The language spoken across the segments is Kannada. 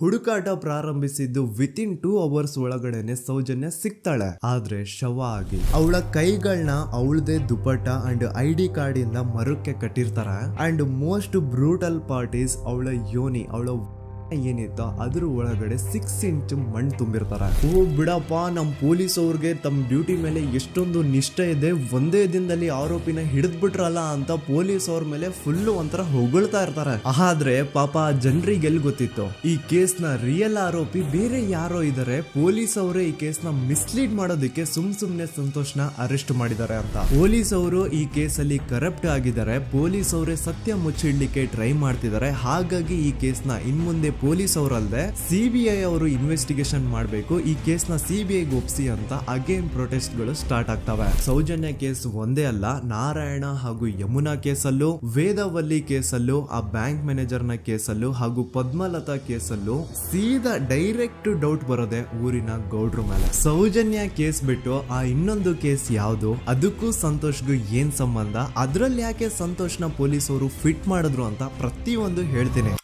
ಹುಡುಕಾಟ ಪ್ರಾರಂಭಿಸಿದ್ದು ವಿತಿನ್ 2 ಅವರ್ಸ್ ಒಳಗಡೆನೆ ಸೌಜನ್ಯ ಸಿಗ್ತಾಳೆ. ಆದ್ರೆ ಶವ ಆಗಿ ಅವಳ ಕೈಗಳನ್ನ ಅವಳದೇ ದುಪಟ್ಟ ಅಂಡ್ ID ಕಾರ್ಡ್ ಇಂದ ಮರಕ್ಕೆ ಕಟ್ಟಿರ್ತಾರೆ. And most brutal part is ಅವಳ ಯೋನಿ, ಅವಳ ಏನಿತ್ತು ಅದ್ರ ಒಳಗಡೆ 6 ಇಂಚ್ ಮಣ್ಣು ತುಂಬಿರ್ತಾರೆ. ಓ ಬಿಡಪ್ಪ, ನಮ್ ಪೊಲೀಸ್ ಅವ್ರಿಗೆ ತಮ್ಮ ಡ್ಯೂಟಿ ಮೇಲೆ ಎಷ್ಟೊಂದು ನಿಷ್ಠೆ ಇದೆ, ಒಂದೇ ದಿನದಲ್ಲಿ ಆರೋಪಿನ ಹಿಡಿದ್ ಬಿಟ್ರಲ್ಲ ಅಂತ ಪೊಲೀಸ್ ಅವ್ರ ಮೇಲೆ ಫುಲ್ ಒಂಥರ ಹೊಗಳ್ತಾ ಇರ್ತಾರೆ. ಆದ್ರೆ ಪಾಪ ಜನರಿಗೆ ಎಲ್ಲಿ ಗೊತ್ತಿತ್ತು ಈ ಕೇಸ್ ನ ರಿಯಲ್ ಆರೋಪಿ ಬೇರೆ ಯಾರೋ ಇದಾರೆ, ಪೊಲೀಸ್ ಅವರೇ ಈ ಕೇಸ್ ನ ಮಿಸ್ಲೀಡ್ ಮಾಡೋದಕ್ಕೆ ಸುಮ್ನೆ ಸಂತೋಷ್ನ ಅರೆಸ್ಟ್ ಮಾಡಿದ್ದಾರೆ ಅಂತ. ಪೊಲೀಸ್ ಅವರು ಈ ಕೇಸ್ ಅಲ್ಲಿ ಕರಪ್ಟ್ ಆಗಿದ್ದಾರೆ, ಪೊಲೀಸ್ ಅವರೇ ಸತ್ಯ ಮುಚ್ಚಿಡ್ಲಿಕ್ಕೆ ಟ್ರೈ ಮಾಡ್ತಿದ್ದಾರೆ. ಹಾಗಾಗಿ ಈ ಕೇಸ್ ನ ಇನ್ಮುಂದೆ ಪೊಲೀಸ್ ಅವರಲ್ಲದೆ CBI ಅವರು ಇನ್ವೆಸ್ಟಿಗೇಷನ್ ಮಾಡಬೇಕು, ಈ ಕೇಸ್ ನ CBI ಒಪ್ಸಿ ಅಂತ ಅಗೇನ್ ಪ್ರೊಟೆಸ್ಟ್ ಗಳು ಸ್ಟಾರ್ಟ್ ಆಗ್ತವೆ. ಸೌಜನ್ಯ ಕೇಸ್ ಒಂದೇ ಅಲ್ಲ, ನಾರಾಯಣ ಹಾಗೂ ಯಮುನಾ ಕೇಸಲ್ಲೂ, ವೇದವಲ್ಲಿ ಕೇಸಲ್ಲೂ, ಆ ಬ್ಯಾಂಕ್ ಮ್ಯಾನೇಜರ್ ನ ಕೇಸಲ್ಲೂ ಹಾಗೂ ಪದ್ಮಲತಾ ಕೇಸಲ್ಲೂ ಸೀದಾ ಡೈರೆಕ್ಟ್ ಡೌಟ್ ಬರೋದೆ ಊರಿನ ಗೌಡ್ರ ಮೇಲೆ. ಸೌಜನ್ಯ ಕೇಸ್ ಬಿಟ್ಟು ಆ ಇನ್ನೊಂದು ಕೇಸ್ ಯಾವುದು, ಅದಕ್ಕೂ ಸಂತೋಷ್ಗೂ ಏನ್ ಸಂಬಂಧ, ಅದ್ರಲ್ಲಿ ಯಾಕೆ ಸಂತೋಷ್ನ ಪೊಲೀಸ್ ಅವರು ಫಿಟ್ ಮಾಡಿದ್ರು ಅಂತ ಪ್ರತಿಯೊಂದು ಹೇಳ್ತೀನಿ.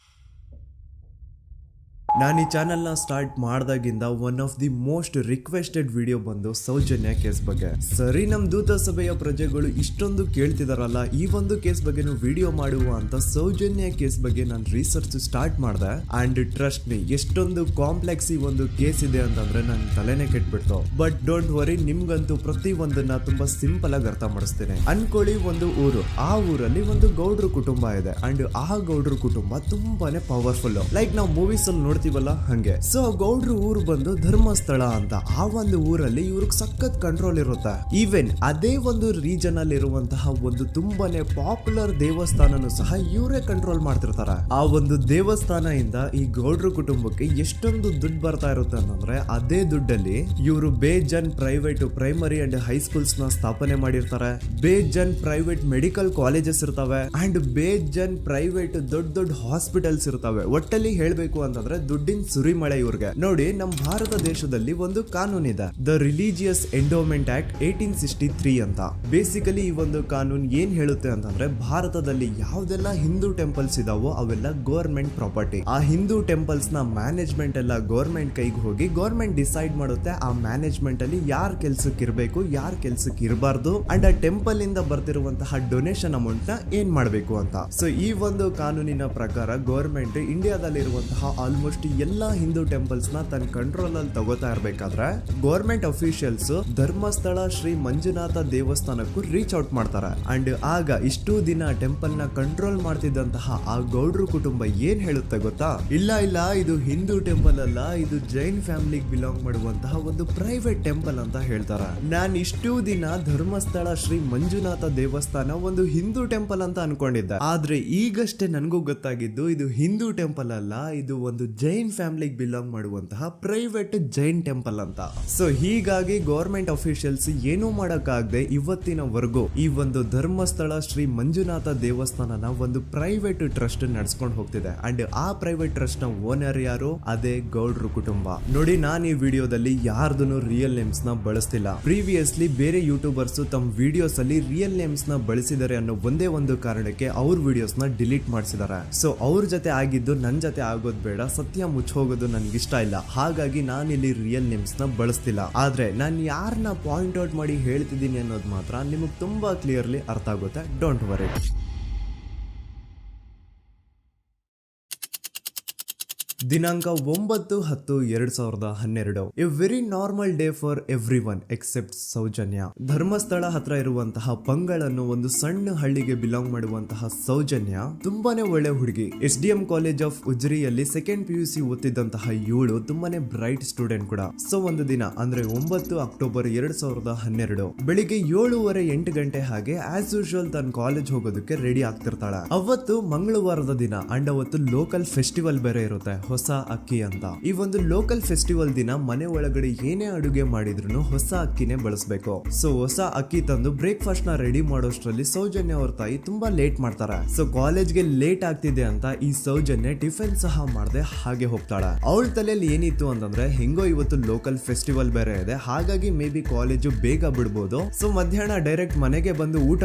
ನಾನು ಈ ಚಾನೆಲ್ ನ ಸ್ಟಾರ್ಟ್ ಮಾಡ್ದಾಗಿಂದ one of the most requested video ಬಂದು ಸೌಜನ್ಯ ಕೇಸ್ ಬಗ್ಗೆ. ಸರಿ, ನಮ್ ದೂತ ಸಭೆಯ ಪ್ರಜೆಗಳು ಇಷ್ಟೊಂದು ಕೇಳ್ತಿದಾರಲ್ಲ, ಈ ಒಂದು ಕೇಸ್ ಬಗ್ಗೆ ವಿಡಿಯೋ ಮಾಡುವ ಅಂತ ಸೌಜನ್ಯ ಕೇಸ್ ಬಗ್ಗೆ ನಾನು ರಿಸರ್ಚ್ ಸ್ಟಾರ್ಟ್ ಮಾಡಿದೆ. ಅಂಡ್ ಟ್ರಸ್ಟ್ ಮೀ, ಎಷ್ಟೊಂದು ಕಾಂಪ್ಲೆಕ್ಸ್ ಈ ಒಂದು ಕೇಸ್ ಇದೆ ಅಂತಂದ್ರೆ ನನ್ ತಲೆನೇ ಕೆಟ್ಬಿಡ್ತು. ಬಟ್ ಡೋಂಟ್ ವರಿ, ನಿಮ್ಗಂತೂ ಪ್ರತಿ ಒಂದನ್ನ ತುಂಬಾ ಸಿಂಪಲ್ ಆಗಿ ಅರ್ಥ ಮಾಡಿಸ್ತೇನೆ. ಅನ್ಕೊಳ್ಳಿ, ಒಂದು ಊರು, ಆ ಊರಲ್ಲಿ ಒಂದು ಗೌಡ್ರ ಕುಟುಂಬ ಇದೆ. ಅಂಡ್ ಆ ಗೌಡ್ರ ಕುಟುಂಬ ತುಂಬಾನೇ ಪವರ್ಫುಲ್, ಲೈಕ್ ನಾವು ಮೂವೀಸ್ ಅಲ್ಲಿ ನೋಡ್ತೀವಲ್ಲ ಹಂಗೆ. ಸೊ ಗೌಡ್ರು ಊರು ಬಂದು ಧರ್ಮಸ್ಥಳ ಅಂತ. ಆ ಒಂದು ಊರಲ್ಲಿ ಇವ್ರಿಗೆ ಸಖತ್ ಕಂಟ್ರೋಲ್ ಇರುತ್ತೆ. ಈವನ್ ಅದೇ ಒಂದು ರೀಜನ್ ಅಲ್ಲಿ ಇರುವಂತಹ ಒಂದು ತುಂಬಾನೇ ಪಾಪ್ಯುಲರ್ ದೇವಸ್ಥಾನನು ಸಹ ಇವರೇ ಕಂಟ್ರೋಲ್ ಮಾಡ್ತಿರ್ತಾರೆ. ಆ ಒಂದು ದೇವಸ್ಥಾನ ಇಂದ ಈ ಗೌಡ್ರ ಕುಟುಂಬಕ್ಕೆ ಎಷ್ಟೊಂದು ದುಡ್ಡು ಬರ್ತಾ ಇರುತ್ತೆ ಅಂತಂದ್ರೆ, ಅದೇ ದುಡ್ಡಲ್ಲಿ ಇವರು ಬೇಜನ್ ಪ್ರೈವೇಟ್ ಪ್ರೈಮರಿ ಅಂಡ್ ಹೈಸ್ಕೂಲ್ಸ್ ನ ಸ್ಥಾಪನೆ ಮಾಡಿರ್ತಾರೆ, ಬೇಜನ್ ಪ್ರೈವೇಟ್ ಮೆಡಿಕಲ್ ಕಾಲೇಜಸ್ ಇರ್ತವೆ, ಅಂಡ್ ಬೇಜನ್ ಪ್ರೈವೇಟ್ ದೊಡ್ಡ ಹಾಸ್ಪಿಟಲ್ಸ್ ಇರ್ತವೆ. ಒಟ್ಟಲ್ಲಿ ಹೇಳ್ಬೇಕು ಅಂತಂದ್ರೆ ದುಡ್ಡಿನ ಸುರಿಮಳೆ ಇವ್ರಿಗೆ. ನೋಡಿ, ನಮ್ಮ ಭಾರತ ದೇಶದಲ್ಲಿ ಒಂದು ಕಾನೂನಿದೆ, ದ ರಿಲಿಜಿಯಸ್ ಎಂಡೋಮೆಂಟ್ ಆಕ್ಟ್ 1863 ಅಂತ. ಬೇಸಿಕಲಿ ಈ ಒಂದು ಕಾನೂನು ಏನ್ ಹೇಳುತ್ತೆ ಅಂತಂದ್ರೆ, ಭಾರತದಲ್ಲಿ ಯಾವ್ದೆಲ್ಲ ಹಿಂದೂ ಟೆಂಪಲ್ಸ್ ಇದಾವೋ ಅವೆಲ್ಲ ಗವರ್ಮೆಂಟ್ ಪ್ರಾಪರ್ಟಿ. ಆ ಹಿಂದೂ ಟೆಂಪಲ್ಸ್ ನ ಮ್ಯಾನೇಜ್ಮೆಂಟ್ ಎಲ್ಲ ಗವರ್ಮೆಂಟ್ ಕೈಗೆ ಹೋಗಿ ಗವರ್ಮೆಂಟ್ ಡಿಸೈಡ್ ಮಾಡುತ್ತೆ ಆ ಮ್ಯಾನೇಜ್ಮೆಂಟ್ ಅಲ್ಲಿ ಯಾರ್ ಕೆಲ್ಸಕ್ಕೆ ಇರಬೇಕು, ಯಾರ್ ಕೆಲ್ಸಕ್ಕೆ ಇರಬಾರ್ದು, ಅಂಡ್ ಆ ಟೆಂಪಲ್ ಇಂದ ಬರ್ತಿರುವಂತಹ ಡೊನೇಷನ್ ಅಮೌಂಟ್ ನ ಏನ್ ಮಾಡಬೇಕು ಅಂತ. ಸೊ ಈ ಒಂದು ಕಾನೂನಿನ ಪ್ರಕಾರ ಗವರ್ಮೆಂಟ್ ಇಂಡಿಯಾದಲ್ಲಿ ಇರುವಂತಹ ಆಲ್ಮೋಸ್ಟ್ ಎಲ್ಲಾ ಹಿಂದೂ ಟೆಂಪಲ್ಸ್ ನ ತನ್ನ ಕಂಟ್ರೋಲ್ ಅಲ್ಲಿ ತಗೋತಾ ಇರ್ಬೇಕಾದ್ರೆ ಗವರ್ಮೆಂಟ್ ಅಫಿಷಿಯಲ್ಸ್ ಧರ್ಮಸ್ಥಳ ಶ್ರೀ ಮಂಜುನಾಥ ದೇವಸ್ಥಾನಕ್ಕೂ ರೀಚ್ ಔಟ್ ಮಾಡ್ತಾರೆ. ಅಂಡ್ ಆಗ ಇಷ್ಟು ದಿನ ಟೆಂಪಲ್ ನ ಕಂಟ್ರೋಲ್ ಮಾಡ್ತಿದ್ದಂತಹ ಆ ಗೌಡ್ರ ಕುಟುಂಬ ಏನ್ ಹೇಳುತ್ತೆ ಗೊತ್ತಾ, ಇಲ್ಲ ಇದು ಹಿಂದೂ ಟೆಂಪಲ್ ಅಲ್ಲ, ಇದು ಜೈನ್ ಫ್ಯಾಮಿಲಿಗೆ ಬಿಲಾಂಗ್ ಮಾಡುವಂತಹ ಒಂದು ಪ್ರೈವೇಟ್ ಟೆಂಪಲ್ ಅಂತ ಹೇಳ್ತಾರೆ. ನಾನು ಇಷ್ಟು ದಿನ ಧರ್ಮಸ್ಥಳ ಶ್ರೀ ಮಂಜುನಾಥ ದೇವಸ್ಥಾನ ಒಂದು ಹಿಂದೂ ಟೆಂಪಲ್ ಅಂತ ಅನ್ಕೊಂಡಿದ್ದೆ. ಆದ್ರೆ ಈಗಷ್ಟೇ ನನಗೂ ಗೊತ್ತಾಗಿದ್ದು ಇದು ಹಿಂದೂ ಟೆಂಪಲ್ ಅಲ್ಲ, ಇದು ಒಂದು ಜೈನ್ ಫ್ಯಾಮಿಲಿಗೆ ಬಿಲಾಂಗ್ ಮಾಡುವಂತಹ ಪ್ರೈವೇಟ್ ಜೈನ್ ಟೆಂಪಲ್ ಅಂತ. ಸೊ ಹೀಗಾಗಿ ಗವರ್ಮೆಂಟ್ ಅಫಿಷಿಯಲ್ಸ್ ಏನೂ ಮಾಡಕ್ಕಾಗದೆ ಇವತ್ತಿನವರೆಗೂ ಈ ಒಂದು ಧರ್ಮಸ್ಥಳ ಶ್ರೀ ಮಂಜುನಾಥ ದೇವಸ್ಥಾನನ ಒಂದು ಪ್ರೈವೇಟ್ ಟ್ರಸ್ಟ್ ನಡೆಸ್ಕೊಂಡು ಹೋಗ್ತಿದೆ. ಅಂಡ್ ಆ ಪ್ರೈವೇಟ್ ಟ್ರಸ್ಟ್ ನ ಓನರ್ ಯಾರು, ಅದೇ ಗೌಡ್ರ ಕುಟುಂಬ. ನೋಡಿ, ನಾನು ಈ ವಿಡಿಯೋದಲ್ಲಿ ಯಾರ್ದನ್ನು ರಿಯಲ್ ನೇಮ್ಸ್ ನ ಬಳಸ್ತಿಲ್ಲ. ಪ್ರೀವಿಯಸ್ಲಿ ಬೇರೆ ಯೂಟ್ಯೂಬರ್ಸ್ ತಮ್ಮ ವಿಡಿಯೋಸ್ ಅಲ್ಲಿ ರಿಯಲ್ ನೇಮ್ಸ್ ನ ಬಳಸಿದ್ದಾರೆ ಅನ್ನೋ ಒಂದೇ ಒಂದು ಕಾರಣಕ್ಕೆ ಅವ್ರ ವಿಡಿಯೋಸ್ ನ ಡಿಲೀಟ್ ಮಾಡಿಸಿದ್ದಾರೆ. ಸೊ ಅವ್ರ ಜೊತೆ ಆಗಿದ್ದು ನನ್ ಜೊತೆ ಆಗೋದ್ ಬೇಡ, ಸತ್ಯ ಮುಚ್ಚೋಗೋದು ನನ್ಗೆ ಇಷ್ಟ ಇಲ್ಲ. ಹಾಗಾಗಿ ನಾನು ಇಲ್ಲಿ ರಿಯಲ್ ನೇಮ್ಸ್ ನ ಬಳಸ್ತಿಲ್ಲ. ಆದ್ರೆ ನಾನು ಯಾರನ್ನ ಪಾಯಿಂಟ್ ಔಟ್ ಮಾಡಿ ಹೇಳ್ತಿದ್ದೀನಿ ಅನ್ನೋದು ಮಾತ್ರ ನಿಮಗೆ ತುಂಬಾ ಕ್ಲಿಯರ್ಲಿ ಅರ್ಥ ಆಗುತ್ತೆ. Don't worry. ದಿನಾಂಕ 9/10/2012. A very normal day for everyone except Soujanya. Dharmasthala ಹತ್ರ ಇರುವಂತಹ ಪಂಗಳ್ ಅನ್ನೋ ಒಂದು ಸಣ್ಣ ಹಳ್ಳಿಗೆ ಬಿಲಾಂಗ್ ಮಾಡುವಂತಹ ಸೌಜನ್ಯ ತುಂಬಾನೇ ಒಳ್ಳೆ ಹುಡುಗಿ. SDM ಕಾಲೇಜ್ ಆಫ್ ಉಜ್ರಿಯಲ್ಲಿ 2nd PUC ಓದ್ತಿದ್ದಂತಹ ಇವಳು ತುಂಬಾನೇ ಬ್ರೈಟ್ ಸ್ಟೂಡೆಂಟ್ ಕೂಡ. ಸೊ ಒಂದು ದಿನ ಅಂದ್ರೆ 9 ಅಕ್ಟೋಬರ್ 2012 ಬೆಳಿಗ್ಗೆ 7:30-8 ಗಂಟೆ ಹಾಗೆ ಆಸ್ ಯೂಶುವಲ್ ತನ್ನ ಕಾಲೇಜ್ ಹೋಗೋದಕ್ಕೆ ರೆಡಿ ಆಗ್ತಿರ್ತಾಳೆ. ಅವತ್ತು ಮಂಗಳವಾರದ ದಿನ ಅಂಡ್ ಅವತ್ತು ಲೋಕಲ್ ಫೆಸ್ಟಿವಲ್ ಬೇರೆ ಇರುತ್ತೆ, ಹೊಸ ಅಕ್ಕಿ ಅಂತ. ಈ ಒಂದು ಲೋಕಲ್ ಫೆಸ್ಟಿವಲ್ ದಿನ ಮನೆ ಒಳಗಡೆ ಏನೇ ಅಡುಗೆ ಮಾಡಿದ್ರು ಹೊಸ ಅಕ್ಕಿನೇ ಬಳಸಬೇಕು. ಸೊ ಹೊಸ ಅಕ್ಕಿ ತಂದು ಬ್ರೇಕ್ಫಾಸ್ಟ್ ನ ರೆಡಿ ಮಾಡೋಷ್ಟ್ರಲ್ಲಿ ಸೌಜನ್ಯ ಅವ್ರ ತಾಯಿ ತುಂಬಾ ಲೇಟ್ ಮಾಡ್ತಾರೆ. ಸೊ ಕಾಲೇಜ್ಗೆ ಲೇಟ್ ಆಗ್ತಿದೆ ಅಂತ ಈ ಸೌಜನ್ಯ ಟಿಫಿನ್ ಸಹ ಮಾಡದೆ ಹಾಗೆ ಹೋಗ್ತಾಳೆ. ಅವಳ ತಲೆಯಲ್ಲಿ ಏನಿತ್ತು ಅಂತಂದ್ರೆ, ಹೆಂಗೋ ಇವತ್ತು ಲೋಕಲ್ ಫೆಸ್ಟಿವಲ್ ಬೇರೆ ಇದೆ, ಹಾಗಾಗಿ ಮೇ ಬಿ ಕಾಲೇಜು ಬೇಗ ಬಿಡ್ಬೋದು, ಸೊ ಮಧ್ಯಾಹ್ನ ಡೈರೆಕ್ಟ್ ಮನೆಗೆ ಬಂದು ಊಟ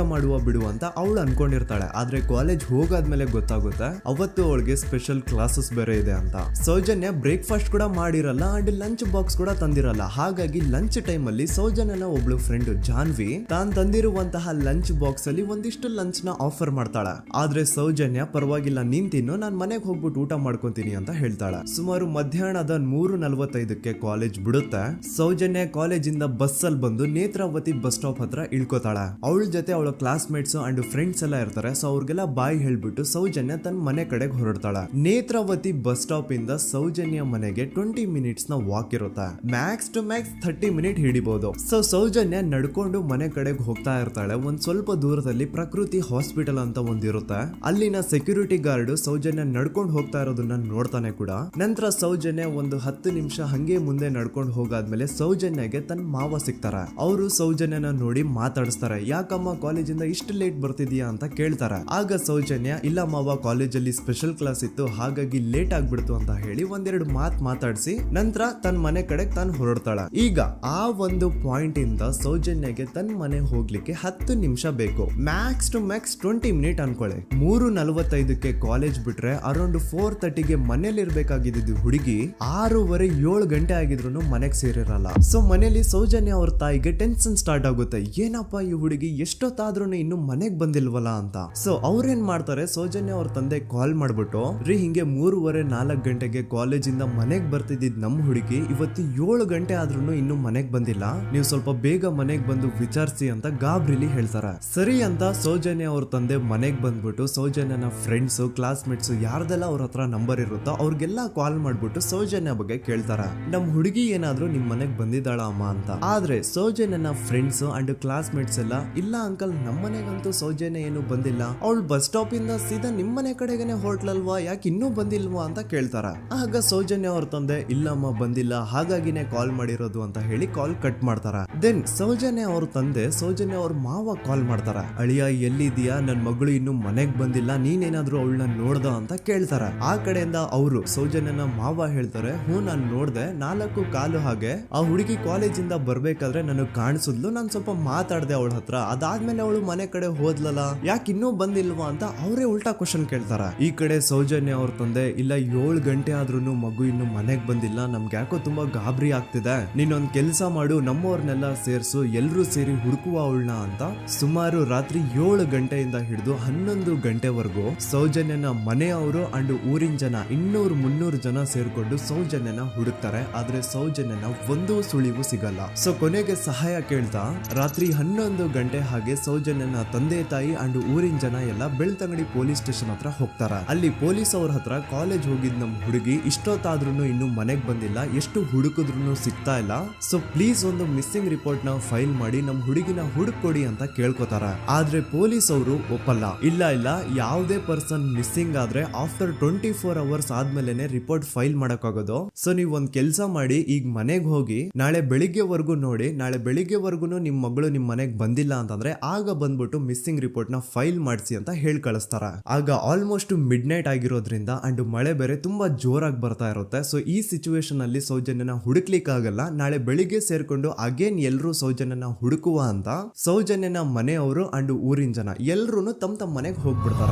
ಬಿಡು ಅಂತ ಅವಳು ಅನ್ಕೊಂಡಿರ್ತಾಳೆ. ಆದ್ರೆ ಕಾಲೇಜ್ ಹೋಗಾದ್ಮೇಲೆ ಗೊತ್ತಾಗುತ್ತೆ ಅವತ್ತು ಅವಳಿಗೆ ಸ್ಪೆಷಲ್ ಕ್ಲಾಸಸ್ ಬೇರೆ ಇದೆ ಅಂತ. ಸೌಜನ್ಯ ಬ್ರೇಕ್ಫಾಸ್ಟ್ ಕೂಡ ಮಾಡಿರಲ್ಲ ಅಂಡ್ ಲಂಚ್ ಬಾಕ್ಸ್ ಕೂಡ ತಂದಿರಲ್ಲ. ಹಾಗಾಗಿ ಲಂಚ್ ಟೈಮ್ ಅಲ್ಲಿ ಸೌಜನ್ಯನ ಒಬ್ಳು ಫ್ರೆಂಡ್ ಜಾನ್ವಿ ತಾನ್ ತಂದಿರುವಂತಹ ಲಂಚ್ ಬಾಕ್ಸ್ ಅಲ್ಲಿ ಒಂದಿಷ್ಟು ಲಂಚ್ ನ ಆಫರ್ ಮಾಡ್ತಾಳ. ಆದ್ರೆ ಸೌಜನ್ಯ ಪರವಾಗಿಲ್ಲ ನೀನ್ ತಿನ್ನು, ನಾನ್ ಮನೆಗೆ ಹೋಗ್ಬಿಟ್ಟು ಊಟ ಮಾಡ್ಕೊಂತೀನಿ ಅಂತ ಹೇಳ್ತಾಳ. ಸುಮಾರು ಮಧ್ಯಾಹ್ನದ 3:45ಕ್ಕೆ ಕಾಲೇಜ್ ಬಿಡುತ್ತೆ. ಸೌಜನ್ಯ ಕಾಲೇಜ್ ಇಂದ ಬಸ್ ಅಲ್ಲಿ ಬಂದು ನೇತ್ರಾವತಿ ಬಸ್ ಸ್ಟಾಪ್ ಹತ್ರ ಇಳ್ಕೋತಾಳ. ಅವಳ ಜೊತೆ ಅವಳ ಕ್ಲಾಸ್ ಮೇಟ್ಸ್ ಅಂಡ್ ಫ್ರೆಂಡ್ಸ್ ಎಲ್ಲ ಇರ್ತಾರೆ. ಸೊ ಅವ್ರಿಗೆಲ್ಲ ಬಾಯ್ ಹೇಳ್ಬಿಟ್ಟು ಸೌಜನ್ಯ ತನ್ನ ಮನೆ ಕಡೆಗೆ ಹೊರಡ್ತಾಳ. ನೇತ್ರಾವತಿ ಬಸ್ ಸ್ಟಾಪ್ ಇಂದ ಸೌಜನ್ಯ ಮನೆಗೆ 20 ಮಿನಿಟ್ಸ್ ನ ವಾಕ್ ಇರುತ್ತೆ. ಮ್ಯಾಕ್ಸ್ ಟು ಮ್ಯಾಕ್ಸ್ 30 ಮಿನಿಟ್ ಹಿಡಿಬಹುದು. ಸೊ ಸೌಜನ್ಯ ನಡ್ಕೊಂಡು ಮನೆ ಕಡೆಗೆ ಹೋಗ್ತಾ ಇರ್ತಾಳೆ. ಒಂದ್ ಸ್ವಲ್ಪ ದೂರದಲ್ಲಿ ಪ್ರಕೃತಿ ಹಾಸ್ಪಿಟಲ್ ಅಂತ ಒಂದಿರುತ್ತೆ. ಅಲ್ಲಿನ ಸೆಕ್ಯೂರಿಟಿ ಗಾರ್ಡ್ ಸೌಜನ್ಯ ನಡ್ಕೊಂಡು ಹೋಗ್ತಾ ಇರೋದನ್ನ ನೋಡ್ತಾನೆ ಕೂಡ. ನಂತರ ಸೌಜನ್ಯ ಒಂದು 10 ನಿಮಿಷ ಹಂಗೆ ಮುಂದೆ ನಡ್ಕೊಂಡು ಹೋಗಾದ್ಮೇಲೆ ಸೌಜನ್ಯಗೆ ತನ್ನ ಮಾವ ಸಿಗ್ತಾರ. ಅವರು ಸೌಜನ್ಯನ ನೋಡಿ ಮಾತಾಡಿಸ್ತಾರೆ. ಯಾಕಮ್ಮ ಕಾಲೇಜಿಂದ ಇಷ್ಟು ಲೇಟ್ ಬರ್ತಿದೀಯಾ ಅಂತ ಕೇಳ್ತಾರೆ. ಆಗ ಸೌಜನ್ಯ ಇಲ್ಲ ಮಾವ, ಕಾಲೇಜಲ್ಲಿ ಸ್ಪೆಷಲ್ ಕ್ಲಾಸ್ ಇತ್ತು, ಹಾಗಾಗಿ ಲೇಟ್ ಆಗ್ಬಿಡ್ತು ಅಂತ ಹೇಳಿ ಒಂದೆರಡು ಮಾತಾಡಿಸಿ ನಂತರ ತನ್ನ ಮನೆ ಕಡೆಗೆ ತಾನು ಹೊರಡ್ತಾಳ. ಈಗ ಆ ಒಂದು ಪಾಯಿಂಟ್ ಇಂದ ಸೌಜನ್ಯಗೆ ತನ್ನ ಮನೆ ಹೋಗ್ಲಿಕ್ಕೆ 10 ನಿಮಿಷ ಬೇಕು. ಮ್ಯಾಕ್ಸ್ ಟು ಮ್ಯಾಕ್ಸ್ 20 ಮಿನಿಟ್ ಅನ್ಕೊಳ್ಳಿ. 3:45ಕ್ಕೆ ಕಾಲೇಜ್ ಬಿಟ್ರೆ ಅರೌಂಡ್ 4:30ಗೆ ಮನೇಲಿ ಇರ್ಬೇಕಾಗಿದ್ದು ಹುಡುಗಿ 6:30-7 ಗಂಟೆ ಆಗಿದ್ರು ಮನೆಗೆ ಸೇರಿರಲ್ಲ. ಸೊ ಮನೇಲಿ ಸೌಜನ್ಯ ಅವ್ರ ತಾಯಿಗೆ ಟೆನ್ಷನ್ ಸ್ಟಾರ್ಟ್ ಆಗುತ್ತೆ. ಏನಪ್ಪ ಈ ಹುಡುಗಿ ಎಷ್ಟೊತ್ತಾದ್ರೂ ಇನ್ನು ಮನೆಗ್ ಬಂದಿಲ್ವಲ್ಲ ಅಂತ. ಸೊ ಅವ್ರೇನ್ ಮಾಡ್ತಾರೆ, ಸೌಜನ್ಯ ಅವ್ರ ತಂದೆ ಕಾಲ್ ಮಾಡ್ಬಿಟ್ಟು ರೀ ಹಿಂಗೆ 3:30-4 ಗಂಟೆಗೆ ಕಾಲೇಜಿಂದ ಮನೆಗ್ ಬರ್ತಿದ್ದಿದ್ ನಮ್ ಹುಡುಗಿ ಇವತ್ತು 7 ಗಂಟೆ ಆದ್ರೂ ಇನ್ನು ಮನೆಗ್ ಬಂದಿಲ್ಲ, ನೀವು ಸ್ವಲ್ಪ ಬೇಗ ಮನೆಗ್ ಬಂದು ವಿಚಾರಿಸಿ ಅಂತ ಗಾಬ್ರಿಲಿ ಹೇಳ್ತಾರ. ಸರಿ ಅಂತ ಸೌಜನ್ಯ ಅವ್ರ ತಂದೆ ಮನೆಗ್ ಬಂದ್ಬಿಟ್ಟು ಸೌಜನ್ಯನ ಫ್ರೆಂಡ್ಸ್ ಕ್ಲಾಸ್ ಮೇಟ್ಸ್ ಯಾರ್ದೆಲ್ಲ ಅವ್ರ ಹತ್ರ ನಂಬರ್ ಇರುತ್ತೋ ಅವ್ರಿಗೆಲ್ಲ ಕಾಲ್ ಮಾಡ್ಬಿಟ್ಟು ಸೌಜನ್ಯ ಬಗ್ಗೆ ಕೇಳ್ತಾರ. ನಮ್ ಹುಡುಗಿ ಏನಾದ್ರೂ ನಿಮ್ ಮನೆಗ್ ಬಂದಿದ್ದಾಳ ಅಮ್ಮ ಅಂತ. ಆದ್ರೆ ಸೌಜನ್ಯನ ಫ್ರೆಂಡ್ಸ್ ಅಂಡ್ ಕ್ಲಾಸ್ ಮೇಟ್ಸ್ ಎಲ್ಲ ಇಲ್ಲ ಅಂಕಲ್, ನಮ್ ಮನೆಗಂತೂ ಸೌಜನ್ಯ ಏನು ಬಂದಿಲ್ಲ, ಅವಳು ಬಸ್ ಸ್ಟಾಪ್ ಇಂದ ಸೀದಾ ನಿಮ್ ಮನೆ ಕಡೆಗೇನೆ ಹೊರಟ್ಲಲ್ವಾ, ಯಾಕೆ ಇನ್ನೂ ಬಂದಿಲ್ವಾ ಅಂತ ಕೇಳ್ತಾರ. ಆಗ ಸೌಜನ್ಯ ಅವ್ರ ತಂದೆ ಇಲ್ಲಮ್ಮ ಬಂದಿಲ್ಲ, ಹಾಗಾಗಿನೇ ಕಾಲ್ ಮಾಡಿರೋದು ಅಂತ ಹೇಳಿ ಕಾಲ್ ಕಟ್ ಮಾಡ್ತಾರ. ದೆನ್ ಸೌಜನ್ಯ ಅವ್ರ ತಂದೆ ಸೌಜನ್ಯ ಅವ್ರ ಮಾವ ಕಾಲ್ ಮಾಡ್ತಾರ. ಅಳಿಯ ಎಲ್ಲಿದ್ಯಾ, ನನ್ ಮಗಳು ಇನ್ನು ಮನೆಗ್ ಬಂದಿಲ್ಲ, ನೀನೇನಾದ್ರೂ ಅವಳನ್ನ ನೋಡ್ದ ಅಂತ ಕೇಳ್ತಾರ. ಆ ಕಡೆಯಿಂದ ಅವರು ಸೌಜನ್ಯನ ಮಾವ ಹೇಳ್ತಾರೆ, ಹ್ಞೂ ನಾನ್ ನೋಡ್ದೆ, 4:15 ಹಾಗೆ ಆ ಹುಡುಗಿ ಕಾಲೇಜಿಂದ ಬರ್ಬೇಕಾದ್ರೆ ನನಗ್ ಕಾಣಿಸಿದ್ಲು, ನಾನ್ ಸ್ವಲ್ಪ ಮಾತಾಡ್ದೆ ಅವಳ ಹತ್ರ, ಅದಾದ್ಮೇಲೆ ಅವಳು ಮನೆ ಕಡೆ ಹೋದ್ಲಲ್ಲ, ಯಾಕೆ ಇನ್ನೂ ಬಂದಿಲ್ವಾ ಅಂತ ಅವರೇ ಉಲ್ಟಾ ಕ್ವಶನ್ ಕೇಳ್ತಾರ. ಈ ಕಡೆ ಸೌಜನ್ಯ ಅವ್ರ ತಂದೆ ಇಲ್ಲ 7 ಗಂಟೆ ಆದ್ರೂ ಮಗು ಇನ್ನು ಮನೆಗ್ ಬಂದಿಲ್ಲ, ನಮ್ಗೆ ಯಾಕೋ ತುಂಬಾ ಗಾಬರಿ ಆಗ್ತಿದೆ, ನೀನೊಂದ್ ಕೆಲ್ಸ ಮಾಡು, ನಮ್ಮವ್ರನ್ನೆಲ್ಲ ಸೇರ್ಸು, ಎಲ್ರೂ ಸೇರಿ ಹುಡುಕುವ ಅವಳನ್ನ ಅಂತ ಸುಮಾರು ರಾತ್ರಿ 7 ಗಂಟೆಯಿಂದ ಹಿಡಿದು 11 ಗಂಟೆವರೆಗೂ ಸೌಜನ್ಯನ ಮನೆಯವರು ಅಂಡ್ ಊರಿನ ಜನ 200-300 ಜನ ಸೇರ್ಕೊಂಡು ಸೌಜನ್ಯನ ಹುಡುಕ್ತಾರೆ. ಆದ್ರೆ ಸೌಜನ್ಯನ ಒಂದು ಸುಳಿವು ಸಿಗಲ್ಲ. ಸೊ ಕೊನೆಗೆ ಸಹಾಯ ಕೇಳ್ತಾ ರಾತ್ರಿ 11 ಗಂಟೆ ಹಾಗೆ ಸೌಜನ್ಯನ ತಂದೆ ತಾಯಿ ಅಂಡ್ ಊರಿನ ಜನ ಎಲ್ಲ ಬೆಳ್ತಂಗಡಿ ಪೊಲೀಸ್ ಸ್ಟೇಷನ್ ಹತ್ರ ಹೋಗ್ತಾರ. ಅಲ್ಲಿ ಪೊಲೀಸ್ ಅವ್ರ ಹತ್ರ ಕಾಲೇಜ್ ಹೋಗಿದ್ ನಮ್ ಹುಡುಗಿ ಇಷ್ಟೊತ್ತಾದ್ರೂ ಇನ್ನು ಮನೆಗ್ ಬಂದಿಲ್ಲ, ಎಷ್ಟು ಹುಡುಕಿದ್ರು ಸಿಗ್ತಾ ಇಲ್ಲ, ಸೊ ಪ್ಲೀಸ್ ಒಂದು ಮಿಸ್ಸಿಂಗ್ ರಿಪೋರ್ಟ್ ನ ಫೈಲ್ ಮಾಡಿ ನಮ್ ಹುಡುಗಿನ ಹುಡುಕೊಡಿ ಅಂತ ಕೇಳ್ಕೊತಾರ. ಆದ್ರೆ ಪೊಲೀಸ್ ಅವರು ಒಪ್ಪಲ್ಲ. ಇಲ್ಲ ಯಾವುದೇ ಪರ್ಸನ್ ಮಿಸ್ಸಿಂಗ್ ಆದ್ರೆ ಆಫ್ಟರ್ 24 ಅವರ್ಸ್ ಆದ್ಮೇಲೆನೆ ರಿಪೋರ್ಟ್ ಫೈಲ್ ಮಾಡಕ್ಕಾಗೋದು. ಸೊ ನೀವ್ ಒಂದ್ ಕೆಲ್ಸ ಮಾಡಿ, ಈಗ ಮನೆಗ್ ಹೋಗಿ ನಾಳೆ ಬೆಳಿಗ್ಗೆವರೆಗೂ ನೋಡಿ, ನಾಳೆ ಬೆಳಿಗ್ಗೆವರೆಗೂ ನಿಮ್ ಮಗಳು ನಿಮ್ ಮನೆಗ್ ಬಂದಿಲ್ಲ ಅಂತಂದ್ರೆ ಆಗ ಬಂದ್ಬಿಟ್ಟು ಮಿಸ್ಸಿಂಗ್ ರಿಪೋರ್ಟ್ ನ ಫೈಲ್ ಮಾಡಿಸಿ ಅಂತ ಹೇಳಿ ಕಳಿಸ್ತಾರ. ಆಗ ಆಲ್ಮೋಸ್ಟ್ ಮಿಡ್ ನೈಟ್ ಆಗಿರೋದ್ರಿಂದ ಅಂಡ್ ಮಳೆ ಬೇರೆ ತುಂಬಾ ಜೋರಾಗಿ ಬರ್ತಾ ಇರುತ್ತೆ. ಸೊ ಈ ಸಿಚುವೇಶನ್ ಅಲ್ಲಿ ಸೌಜನ್ಯನ ಹುಡುಕ್ಲಿಕ್ಕೆ ಆಗಲ್ಲ. ನಾಳೆ ಬೆಳಿಗ್ಗೆ ಸೇರ್ಕೊಂಡು ಅಗೇನ್ ಎಲ್ರು ಸೌಜನ್ಯನ ಹುಡುಕುವ ಅಂತ ಸೌಜನ್ಯನ ಮನೆಯವರು ಅಂಡ್ ಊರಿನ ಜನ ಎಲ್ರು ತಮ್ಮ ಮನೆಗೆ ಹೋಗ್ಬಿಡ್ತಾರ.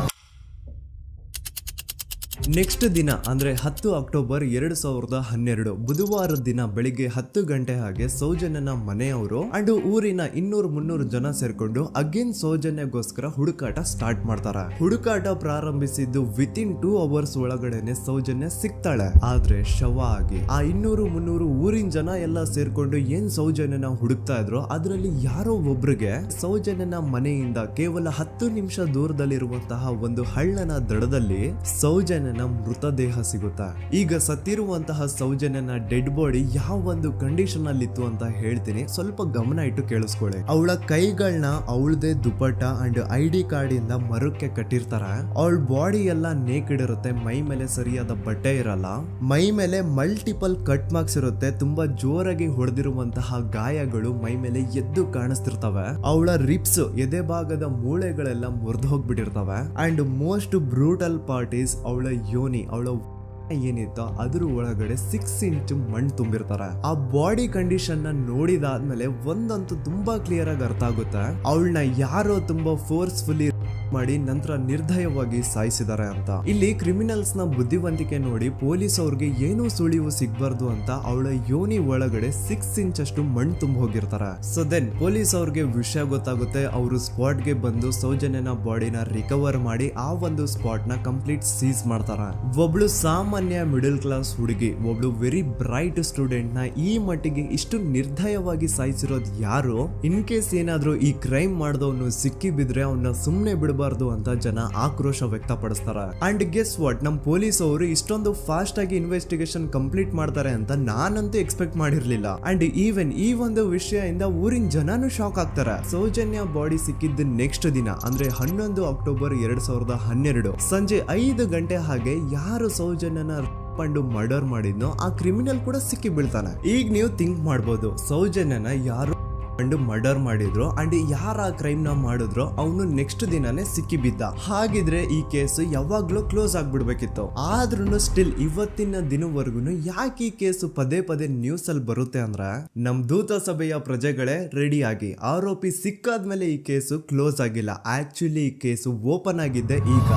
ನೆಕ್ಸ್ಟ್ ದಿನ ಅಂದ್ರೆ 10 ಅಕ್ಟೋಬರ್ 2012 ಬುಧವಾರದ ದಿನ ಬೆಳಿಗ್ಗೆ 10 ಗಂಟೆ ಹಾಗೆ ಸೌಜನ್ಯನ ಮನೆಯವರು ಅಂಡ್ ಊರಿನ 200-300 ಜನ ಸೇರ್ಕೊಂಡು ಅಗೇನ್ ಸೌಜನ್ಯಗೋಸ್ಕರ ಹುಡುಕಾಟ ಸ್ಟಾರ್ಟ್ ಮಾಡ್ತಾರ. ಹುಡುಕಾಟ ಪ್ರಾರಂಭಿಸಿದ್ದು ವಿತಿನ್ 2 ಅವರ್ಸ್ ಒಳಗಡೆನೆ ಸೌಜನ್ಯ ಸಿಗ್ತಾಳೆ. ಆದ್ರೆ ಶವ ಆಗಿ ಆ 200-300 ಊರಿನ ಜನ ಎಲ್ಲ ಸೇರ್ಕೊಂಡು ಏನ್ ಸೌಜನ್ಯನ ಹುಡುಕ್ತಾ ಇದ್ರು, ಅದ್ರಲ್ಲಿ ಯಾರೋ ಒಬ್ರಿಗೆ ಸೌಜನ್ಯನ ಮನೆಯಿಂದ ಕೇವಲ 10 ನಿಮಿಷ ದೂರದಲ್ಲಿರುವಂತಹ ಒಂದು ಹಳ್ಳನ ದಡದಲ್ಲಿ ಸೌಜನ್ಯ ಮೃತದೇಹ ಸಿಗುತ್ತಾ. ಈಗ ಸತ್ತಿರುವಂತಹ ಸೌಜನ್ಯನ ಡೆಡ್ ಬಾಡಿ ಯಾವ ಒಂದು ಕಂಡೀಷನ್ ಅಲ್ಲಿ ಇತ್ತು ಅಂತ ಹೇಳ್ತೀನಿ, ಸ್ವಲ್ಪ ಗಮನ ಇಟ್ಟು ಕೇಳಿಸ್ಕೊಳ್ಳಿ. ಅವಳ ಕೈಗಳನ್ನ ಅವಳದೇ ದುಪಟ್ಟ ಅಂಡ್ ID ಕಾರ್ಡ್ ಇಂದ ಮರಕ್ಕೆ ಕಟ್ಟಿರ್ತಾರ. ಅವಳ ಬಾಡಿ ಎಲ್ಲ ನೇಕೆಡ್ ಇರುತ್ತೆ, ಮೈ ಮೇಲೆ ಸರಿಯಾದ ಬಟ್ಟೆ ಇರಲ್ಲ, ಮೈ ಮೇಲೆ ಮಲ್ಟಿಪಲ್ ಕಟ್ ಮಾರ್ಕ್ಸ್ ಇರುತ್ತೆ, ತುಂಬಾ ಜೋರಾಗಿ ಹೊಡೆದಿರುವಂತಹ ಗಾಯಗಳು ಮೈ ಮೇಲೆ ಎದ್ದು ಕಾಣಿಸ್ತಿರ್ತವೆ. ಅವಳ ರಿಪ್ಸ್ ಎದೆ ಭಾಗದ ಮೂಳೆಗಳೆಲ್ಲ ಮುರಿದು ಹೋಗ್ಬಿಟ್ಟಿರ್ತವೆ. And most brutal part is ಅವಳ ಯೋನಿ, ಅವಳ ಏನಿತ್ತು ಅದ್ರ ಒಳಗಡೆ 6 ಇಂಚ್ ಮಣ್ಣು ತುಂಬಿರ್ತಾರೆ. ಆ ಬಾಡಿ ಕಂಡೀಷನ್ ನ ನೋಡಿದಾದ್ಮೇಲೆ ಒಂದಂತೂ ತುಂಬಾ ಕ್ಲಿಯರ್ ಆಗಿ ಅರ್ಥ ಆಗುತ್ತೆ, ಅವಳನ್ನ ಯಾರೋ ತುಂಬಾ ಫೋರ್ಸ್ಫುಲಿ ಮಾಡಿ ನಂತರ ನಿರ್ದಯವಾಗಿ ಸಾಯಿಸಿದ್ದಾರೆ ಅಂತ. ಇಲ್ಲಿ ಕ್ರಿಮಿನಲ್ಸ್ ನ ಬುದ್ಧಿವಂತಿಕೆ ನೋಡಿ ಪೊಲೀಸ್ ಅವ್ರಿಗೆ ಏನೂ ಸುಳಿವು ಸಿಗ್ಬಾರ್ದು ಅಂತ ಅವಳ ಯೋನಿ ಒಳಗಡೆ 6 ಇಂಚ್ ಅಷ್ಟು ಮಣ್ಣು ತುಂಬ ಹೋಗಿರ್ತಾರೆ. ಸೊ ದೆನ್ ಪೊಲೀಸ್ ಅವ್ರಿಗೆ ವಿಷಯ ಗೊತ್ತಾಗುತ್ತೆ. ಅವರು ಸ್ಪಾಟ್ ಗೆ ಬಂದು ಸೌಜನ್ಯನ ಬಾಡಿನ ರಿಕವರ್ ಮಾಡಿ ಆ ಒಂದು ಸ್ಪಾಟ್ ನ ಕಂಪ್ಲೀಟ್ ಸೀಸ್ ಮಾಡ್ತಾರೆ. ಒಬ್ಳು ಸಾಮಾನ್ಯ ಮಿಡಲ್ ಕ್ಲಾಸ್ ಹುಡುಗಿ, ಒಬ್ಳು ವೆರಿ ಬ್ರೈಟ್ ಸ್ಟೂಡೆಂಟ್ ನ ಈ ಮಟ್ಟಿಗೆ ಇಷ್ಟು ನಿರ್ದಯವಾಗಿ ಸಾಯಿಸಿರೋದು ಯಾರು? ಇನ್ ಕೇಸ್ ಏನಾದ್ರೂ ಈ ಕ್ರೈಮ್ ಮಾಡಿದವನು ಸಿಕ್ಕಿ ಬಿದ್ರೆ ಅವನ್ನ ಸುಮ್ನೆ ಬಿಡಬಾರ್ದು ಅಂತ ಜನ ಆಕ್ರೋಶ ವ್ಯಕ್ತಪಡಿಸ್ತಾರೆ. ಅಂಡ್ ಗೆಸ್ ವಾಟ್, ನಮ್ ಪೊಲೀಸ್ ಅವರು ಇಷ್ಟೊಂದು ಫಾಸ್ಟ್ ಆಗಿ ಇನ್ವೆಸ್ಟಿಗೇಷನ್ ಕಂಪ್ಲೀಟ್ ಮಾಡ್ತಾರೆ ಅಂತ ನಾನಂತೂ ಎಕ್ಸ್ಪೆಕ್ಟ್ ಮಾಡಿರ್ಲಿಲ್ಲ. ಅಂಡ್ ಈವನ್ ಈ ಒಂದು ವಿಷಯದಿಂದ ಊರಿನ ಜನನು ಶಾಕ್ ಆಗ್ತಾರೆ. ಸೌಜನ್ಯ ಬಾಡಿ ಸಿಕ್ಕಿದ್ದ ನೆಕ್ಸ್ಟ್ ದಿನ ಅಂದ್ರೆ 11 ಅಕ್ಟೋಬರ್ 2012 ಸಂಜೆ 5 ಗಂಟೆ ಹಾಗೆ ಯಾರು ಸೌಜನ್ಯನ ಪಂಡು ಮರ್ಡರ್ ಮಾಡಿದ್ನೋ ಆ ಕ್ರಿಮಿನಲ್ ಕೂಡ ಸಿಕ್ಕಿ ಬೀಳ್ತಾನೆ. ಈಗ ನೀವು ಥಿಂಕ್ ಮಾಡ್ಬೋದು, ಸೌಜನ್ಯನ ಯಾರು ಮರ್ಡರ್ ಮಾಡಿದ್ರು ಅಂಡ್ ಯಾರ ಕ್ರೈಮ್ ನ ಮಾಡಿದ್ರು ಅವನು ನೆಕ್ಸ್ಟ್ ದಿನಾನೇ ಸಿಕ್ಕಿ ಬಿದ್ದ. ಹಾಗಿದ್ರೆ ಈ ಕೇಸ್ ಯಾವಾಗ್ಲೂ ಕ್ಲೋಸ್ ಆಗ್ಬಿಡ್ಬೇಕಿತ್ತು. ಆದ್ರೂ ಸ್ಟಿಲ್ ಇವತ್ತಿನ ದಿನವರೆಗೂ ಯಾಕೆ ಈ ಕೇಸ್ ಪದೇ ಪದೇ ನ್ಯೂಸ್ ಅಲ್ಲಿ ಬರುತ್ತೆ ಅಂದ್ರೆ, ನಮ್ ದೂತ ಸಭೆಯ ಪ್ರಜೆಗಳೇ ರೆಡಿ ಆಗಿ, ಆರೋಪಿ ಸಿಕ್ಕಾದ್ಮೇಲೆ ಈ ಕೇಸು ಕ್ಲೋಸ್ ಆಗಿಲ್ಲ. ಆಕ್ಚುಲಿ ಈ ಕೇಸು ಓಪನ್ ಆಗಿದ್ದೆ ಈಗ.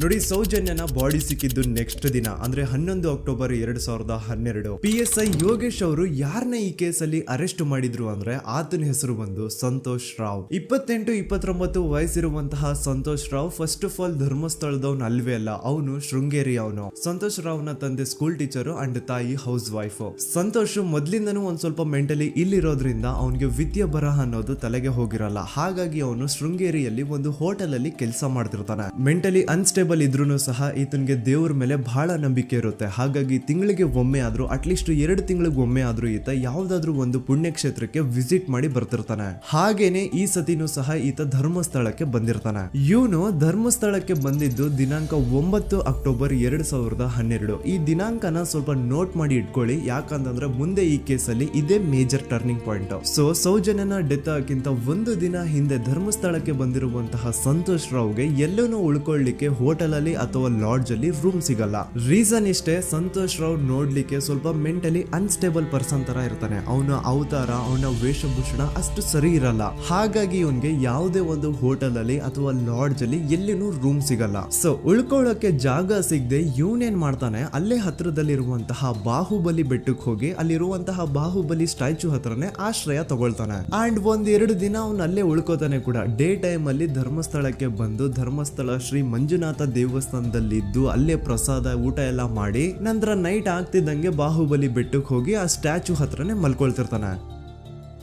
ನೋಡಿ, ಸೌಜನ್ಯನ ಬಾಡಿ ಸಿಕ್ಕಿದ್ದು ನೆಕ್ಸ್ಟ್ ದಿನ ಅಂದ್ರೆ 11 ಅಕ್ಟೋಬರ್ 2012. PSI ಯೋಗೇಶ್ ಅವರು ಯಾರನ್ನ ಈ ಕೇಸಲ್ಲಿ ಅರೆಸ್ಟ್ ಮಾಡಿದ್ರು ಅಂದ್ರೆ ಆತನ ಹೆಸರು ಬಂದು ಸಂತೋಷ್ ರಾವ್. 28-29 ವಯಸ್ಸಿರುವಂತಹ Santosh Rao first of all ಧರ್ಮಸ್ಥಳದವನು ಅಲ್ವೇ ಅಲ್ಲ, ಅವನು ಶೃಂಗೇರಿ. ಅವನು ಸಂತೋಷ್ ರಾವ್ ನ ತಂದೆ ಸ್ಕೂಲ್ ಟೀಚರ್ ಅಂಡ್ ತಾಯಿ ಹೌಸ್ ವೈಫ್. ಸಂತೋಷ್ ಮೊದ್ಲಿಂದನೂ ಒಂದ್ ಸ್ವಲ್ಪ ಮೆಂಟಲಿ ಇಲ್ಲಿರೋದ್ರಿಂದ ಅವನಿಗೆ ವಿದ್ಯೆ ಬರಹ ಅನ್ನೋದು ತಲೆಗೆ ಹೋಗಿರಲ್ಲ. ಹಾಗಾಗಿ ಅವನು ಶೃಂಗೇರಿಯಲ್ಲಿ ಒಂದು ಹೋಟೆಲ್ ಅಲ್ಲಿ ಕೆಲಸ ಮಾಡ್ತಿರ್ತಾನೆ. ಮೆಂಟಲಿ ಅನ್ಸ್ಟೇಬಲ್ ಇದ್ರೂ ಸಹ ಈತನಿಗೆ ದೇವ್ರ ಮೇಲೆ ಬಹಳ ನಂಬಿಕೆ ಇರುತ್ತೆ. ಹಾಗಾಗಿ ತಿಂಗಳಿಗೆ ಒಮ್ಮೆ ಆದ್ರೂ, ಅಟ್ಲೀಸ್ಟ್ 2 ತಿಂಗಳಿಗೆ ಒಮ್ಮೆ ಆದ್ರೂ ಈತ ಯಾವ್ದಾದ್ರು ಒಂದು ಪುಣ್ಯಕ್ಷೇತ್ರಕ್ಕೆ ವಿಸಿಟ್ ಮಾಡಿ ಬರ್ತಿರ್ತಾನೆ. ಹಾಗೇನೆ ಈ ಸತಿನೂ ಸಹ ಈತ ಧರ್ಮಸ್ಥಳಕ್ಕೆ ಬಂದಿರ್ತಾನೆ. ಇವನು ಧರ್ಮಸ್ಥಳಕ್ಕೆ ಬಂದಿದ್ದು ದಿನಾಂಕ 9 ಅಕ್ಟೋಬರ್ 2012. ಈ ದಿನಾಂಕನ ಸ್ವಲ್ಪ ನೋಟ್ ಮಾಡಿ ಇಟ್ಕೊಳ್ಳಿ, ಯಾಕಂತಂದ್ರೆ ಮುಂದೆ ಈ ಕೇಸಲ್ಲಿ ಇದೇ ಮೇಜರ್ ಟರ್ನಿಂಗ್ ಪಾಯಿಂಟ್. ಸೊ ಸೌಜನ್ಯನ ಡೆತ್ ಆಗಿಂತ ಒಂದು ದಿನ ಹಿಂದೆ ಧರ್ಮಸ್ಥಳಕ್ಕೆ ಬಂದಿರುವಂತಹ ಸಂತೋಷ್ ರಾವ್ಗೆ ಎಲ್ಲೂ ಉಳ್ಕೊಳ್ಳಿಕ್ಕೆ ಹೋಟೆಲ್ ಅಲ್ಲಿ ಅಥವಾ ಲಾಡ್ಜ್ ಅಲ್ಲಿ ರೂಮ್ ಸಿಗಲ್ಲ. ರೀಸನ್ ಇಷ್ಟೇ, ಸಂತೋಷ್ ರಾವ್ ನೋಡ್ಲಿಕ್ಕೆ ಸ್ವಲ್ಪ ಮೆಂಟಲಿ ಅನ್ಸ್ಟೇಬಲ್ ಪರ್ಸನ್ ತರ ಇರ್ತಾನೆ. ಅವನ ಅವತಾರ, ಅವನ ವೇಷಭೂಷಣ ಅಷ್ಟು ಸರಿ ಇರಲ್ಲ. ಹಾಗಾಗಿ ಇವನ್ಗೆ ಯಾವುದೇ ಒಂದು ಹೋಟೆಲ್ ಅಲ್ಲಿ ಅಥವಾ ಲಾಡ್ಜ್ ಅಲ್ಲಿ ಎಲ್ಲಿನೂ ರೂಮ್ ಸಿಗಲ್ಲ. ಸೊ ಉಳ್ಕೊಳ್ಳೋಕೆ ಜಾಗ ಸಿಗದೆ ಇವನೇನ್ ಮಾಡ್ತಾನೆ, ಅಲ್ಲೇ ಹತ್ರದಲ್ಲಿರುವಂತಹ ಬಾಹುಬಲಿ ಬೆಟ್ಟಕ್ಕೆ ಹೋಗಿ ಅಲ್ಲಿರುವಂತಹ ಬಾಹುಬಲಿ ಸ್ಟ್ಯಾಚು ಹತ್ರನೇ ಆಶ್ರಯ ತಗೊಳ್ತಾನೆ. ಅಂಡ್ 1-2 ದಿನ ಅವನು ಅಲ್ಲೇ ಉಳ್ಕೋತಾನೆ ಕೂಡ. ಡೇ ಟೈಮ್ ಅಲ್ಲಿ ಧರ್ಮಸ್ಥಳಕ್ಕೆ ಬಂದು ಧರ್ಮಸ್ಥಳ ಶ್ರೀ ಮಂಜುನಾಥ ದೇವಸ್ಥಾನದಲ್ಲಿದ್ದು ಅಲ್ಲೇ ಪ್ರಸಾದ ಊಟ ಎಲ್ಲ ಮಾಡಿ ನಂತರ ನೈಟ್ ಆಗ್ತಿದ್ದಂಗೆ ಬಾಹುಬಲಿ ಬೆಟ್ಟಕ್ಕೆ ಹೋಗಿ ಆ ಸ್ಟ್ಯಾಚು ಹತ್ರನೇ ಮಲ್ಕೊಳ್ತಿರ್ತಾನೆ.